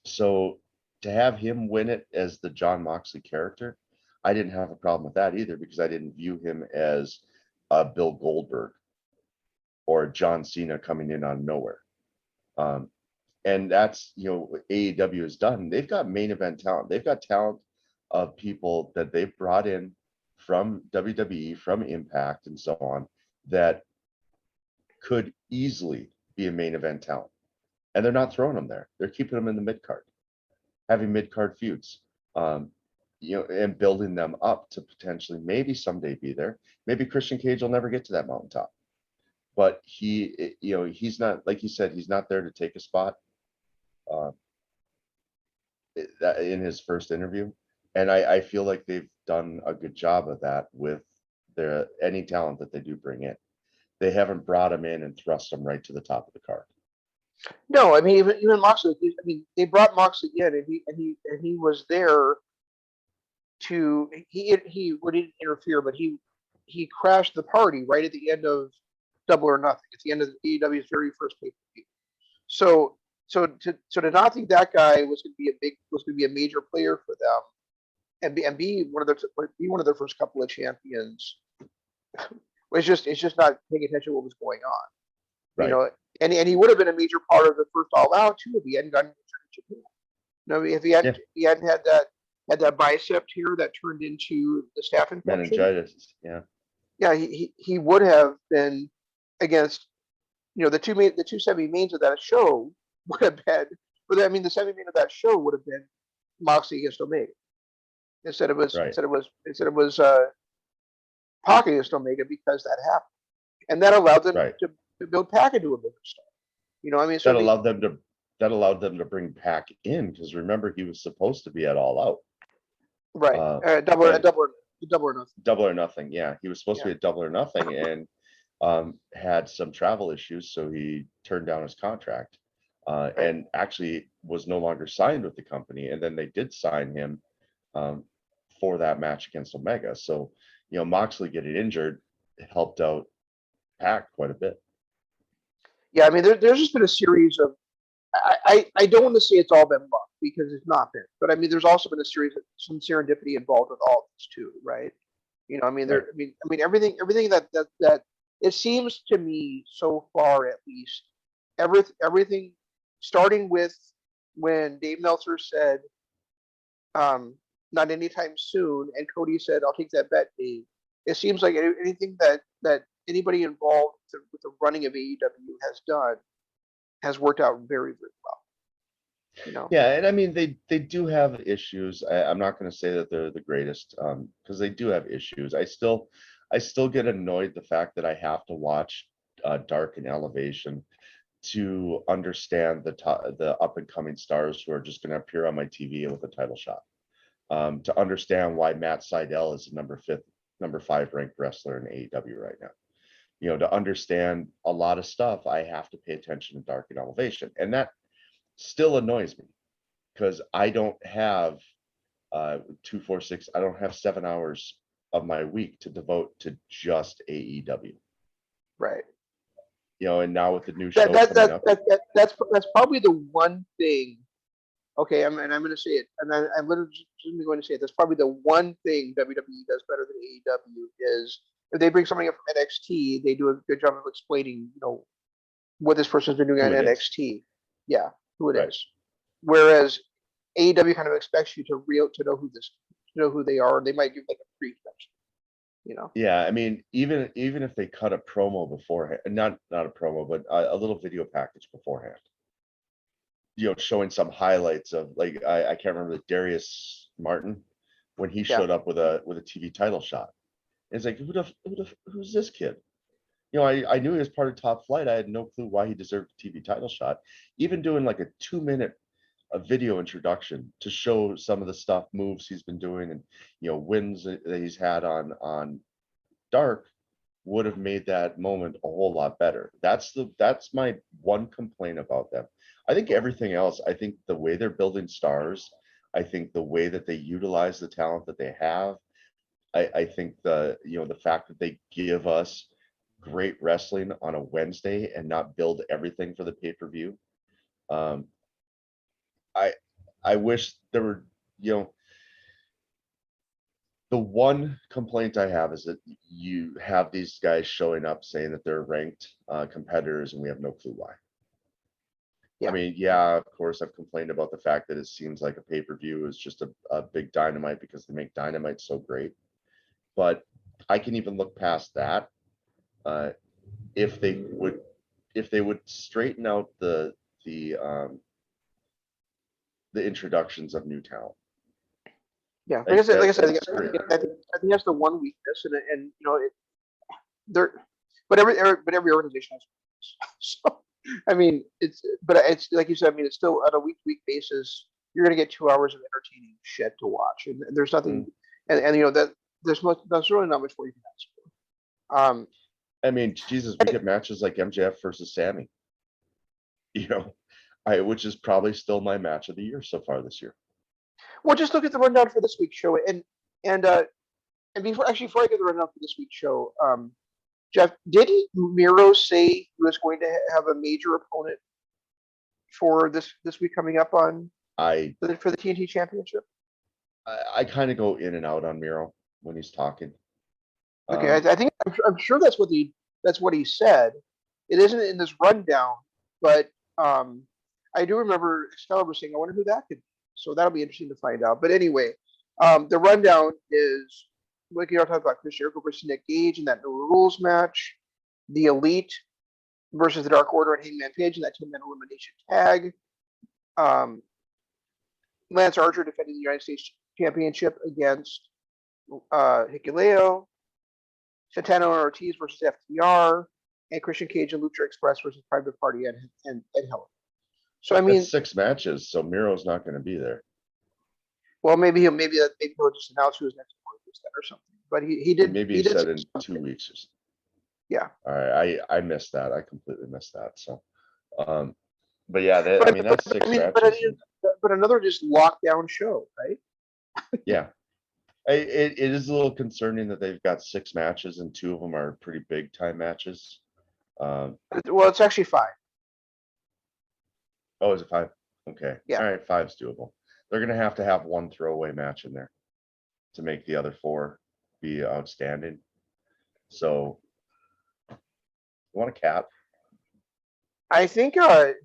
S2: So to have him win it as the Jon Moxley character, I didn't have a problem with that either, because I didn't view him as Bill Goldberg or John Cena coming in on nowhere. And that's, what AEW has done. They've got main event talent. They've got talent of people that they've brought in from WWE, from Impact, and so on, that could easily be a main event talent. And they're not throwing them there. They're keeping them in the mid card, having mid card feuds, and building them up to potentially maybe someday be there. Maybe Christian Cage will never get to that mountaintop, but he's not, like you said, he's not there to take a spot in his first interview. And I feel like they've done a good job of that with any talent that they do bring in. They haven't brought him in and thrust him right to the top of the card.
S1: No, I mean even Moxley. I mean, they brought Moxley in, and he was there to he didn't interfere, but he crashed the party right at the end of Double or Nothing, at the end of AEW's very first pay-per-view. So to not think that guy was going to be a major player for them, and be one of their first couple of champions, it's just not paying attention to what was going on. Right. And he would have been a major part of the first All Out too if he hadn't gotten injured in Japan. If he hadn't had that bicep tear that turned into the staph infection.
S2: Meningitis. Yeah.
S1: Yeah, he would have been against the two semi-mains of that show would have been, the semi-main of that show would have been Moxley against Omega instead of Pac against Omega, because that happened, and that allowed them to build Pac into a bigger star. So
S2: that allowed them to bring Pac in, because remember, he was supposed to be at All Out.
S1: Right. Double or Nothing.
S2: Double or Nothing. Yeah, he was supposed to be at Double or Nothing, and had some travel issues, so he turned down his contract, and actually was no longer signed with the company. And then they did sign him for that match against Omega. So Moxley getting injured helped out Pac quite a bit.
S1: Yeah, there's just been a series of. I don't want to say it's all been luck, because it's not been, but there's also been a series of some serendipity involved with all this too, right? Everything that it seems to me so far, at least, everything starting with when Dave Meltzer said, not anytime soon, and Cody said, I'll take that bet, Dave. It seems like anything that anybody involved with the running of AEW has done has worked out very, very well.
S2: Yeah, and they do have issues. I'm not going to say that they're the greatest, because they do have issues. I still get annoyed the fact that I have to watch Dark and Elevation to understand the up and coming stars who are just going to appear on my TV with a title shot. To understand why Matt Sydal is the number 5 ranked wrestler in AEW right now. To understand a lot of stuff, I have to pay attention to Dark and Elevation. And that still annoys me, because I don't have 246, I don't have 7 hours of my week to devote to just AEW.
S1: Right.
S2: And now with the new show
S1: that's probably the one thing. Okay, I'm going to say it, and I'm literally just going to say it. That's probably the one thing WWE does better than AEW is, if they bring somebody up from NXT, they do a good job of explaining, what this person's been doing on NXT. Yeah, who it is. Whereas AEW kind of expects you to know who they are. They might give like a pre-introduction.
S2: Yeah, even if they cut a promo beforehand, not a promo, but a little video package beforehand. Showing some highlights of, like, I can't remember, Darius Martin, when he showed up with a TV title shot. It's like, who's this kid? I knew he was part of Top Flight. I had no clue why he deserved a TV title shot. Even doing like a 2-minute video introduction to show some of the stuff, moves he's been doing, and wins that he's had on Dark, would have made that moment a whole lot better. That's my one complaint about them. I think everything else, I think the way they're building stars, I think the way that they utilize the talent that they have, I think the fact that they give us great wrestling on a Wednesday and not build everything for the pay-per-view. I wish there were, the one complaint I have is that you have these guys showing up saying that they're ranked competitors and we have no clue why.
S1: Yeah.
S2: I mean, yeah, of course, I've complained about the fact that it seems like a pay-per-view is just a big Dynamite because they make Dynamite so great. But I can even look past that. If they would straighten out the introductions of new talent.
S1: Yeah, like I said, I think that's the one weakness, and but every organization has weaknesses. So I mean, it's like you said. I mean, it's still on a week-to-week basis. You're going to get 2 hours of entertaining shit to watch, and there's nothing, and that's really not much more you can ask for.
S2: I mean, Jesus, we get matches like MJF versus Sammy. Which is probably still my match of the year so far this year.
S1: Well, just look at the rundown for this week's show, and before I get the rundown for this week's show, Jeff, did Miro say he was going to have a major opponent for this week coming up for the TNT Championship?
S2: I kind of go in and out on Miro when he's talking.
S1: Okay, I'm sure that's what he said. It isn't in this rundown, but I do remember Excalibur saying, "I wonder who that could be." So that'll be interesting to find out. But anyway, the rundown is like talking about Chris Jericho versus Nick Gage in that no rules match, the Elite versus the Dark Order and Hangman Page in that 10-man elimination tag. Lance Archer defending the United States Championship against Hikuleo. Santana and Ortiz versus FTR, and Christian Cage and Lucha Express versus Private Party and Helen. So I mean,
S2: that's 6 matches, so Miro's not going to be there.
S1: Well, maybe he'll just announce who his next opponent is then or something. But he did.
S2: Maybe he said in 2 weeks or something.
S1: Yeah.
S2: All right, I missed that. I completely missed that. So, but yeah, that's 6 matches.
S1: But another just lockdown show, right?
S2: Yeah. It is a little concerning that they've got 6 matches and 2 of them are pretty big time matches.
S1: Well, it's actually 5.
S2: Oh, is it 5? Okay.
S1: Yeah.
S2: All right, 5's doable. They're going to have one throwaway match in there to make the other 4 be outstanding. So, you want a cap?
S1: I think the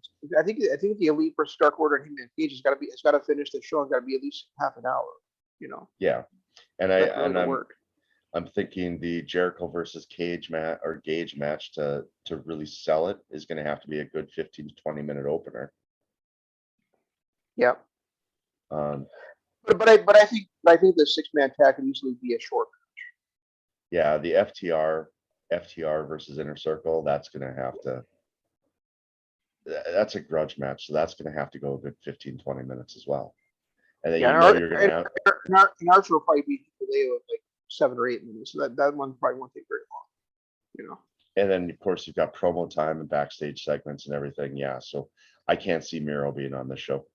S1: Elite versus Dark Order and Hangman Page has got to finish the show and got to be at least half an hour.
S2: Yeah. And I'm thinking the Jericho versus Gage match to really sell it is going to have to be a good 15 to 20 minute opener.
S1: Yeah. But I think the 6-man tag can easily be a short match.
S2: Yeah, the FTR versus Inner Circle, that's a grudge match, so that's going to have to go a good 15, 20 minutes as well. And then you're going to have
S1: Archer will probably be Leo like 7 or 8 minutes, so that one probably won't take very long.
S2: And then of course you've got promo time and backstage segments and everything. Yeah, so I can't see Miro being on the show.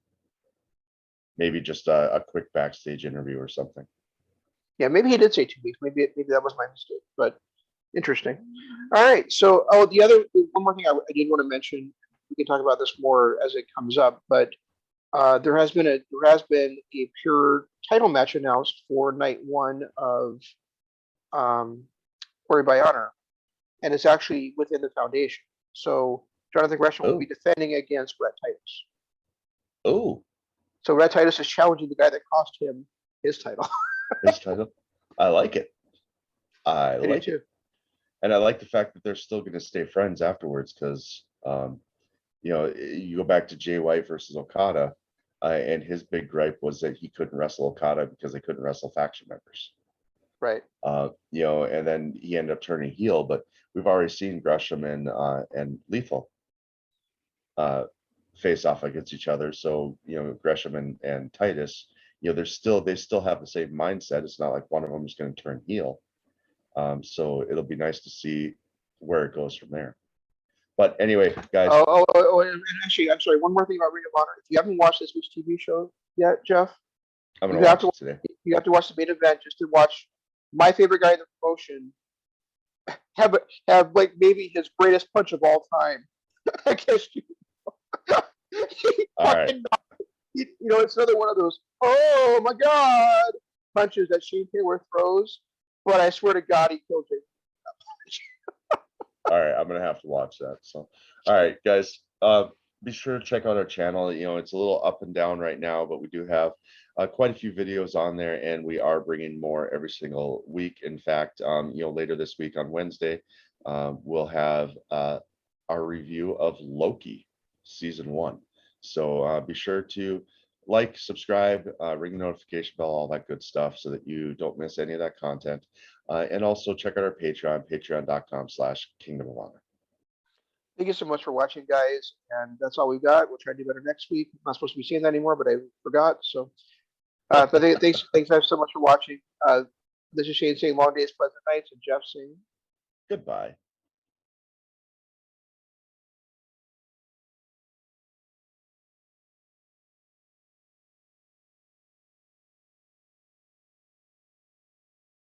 S2: Maybe just a quick backstage interview or something.
S1: Yeah, maybe he did say 2 weeks. Maybe that was my mistake, but interesting. All right, so one more thing I did want to mention. We can talk about this more as it comes up, but there has been a pure title match announced for night 1 of Glory by Honor, and it's actually within the foundation. So Jonathan Gresham will be defending against Rhett Titus.
S2: Oh.
S1: So Rhett Titus is challenging the guy that cost him his title.
S2: His title. I like it. I like it. And I like the fact that they're still going to stay friends afterwards because, you go back to Jay White versus Okada, and his big gripe was that he couldn't wrestle Okada because they couldn't wrestle faction members.
S1: Right.
S2: And then he ended up turning heel, but we've already seen Gresham and Lethal face off against each other. So, Gresham and Titus, they still have the same mindset. It's not like one of them is going to turn heel. So it'll be nice to see where it goes from there. But anyway, guys.
S1: And actually, I'm sorry. One more thing about Ring of Honor. If you haven't watched this week's TV show yet, Jeff,
S2: I'm gonna
S1: You have
S2: watch
S1: to
S2: it today.
S1: you have to watch the main event just to watch my favorite guy in the promotion have like maybe his greatest punch of all time against you. He
S2: All right.
S1: fucking, it's another one of those, oh my God, punches that Shane Taylor throws. But I swear to God, he killed Jake.
S2: All right, I'm gonna have to watch that. So, all right, guys, be sure to check out our channel. It's a little up and down right now, but we do have quite a few videos on there, and we are bringing more every single week. In fact, later this week on Wednesday, we'll have our review of Loki season 1. So be sure to like, subscribe, ring the notification bell, all that good stuff, so that you don't miss any of that content. And also check out our Patreon, patreon.com/Kingdom of Honor.
S1: Thank you so much for watching, guys. And that's all we've got. We'll try to do better next week. I'm not supposed to be saying that anymore, but I forgot. So, but thanks guys so much for watching. This is Shane saying long days, pleasant nights, and Jeff saying
S2: goodbye.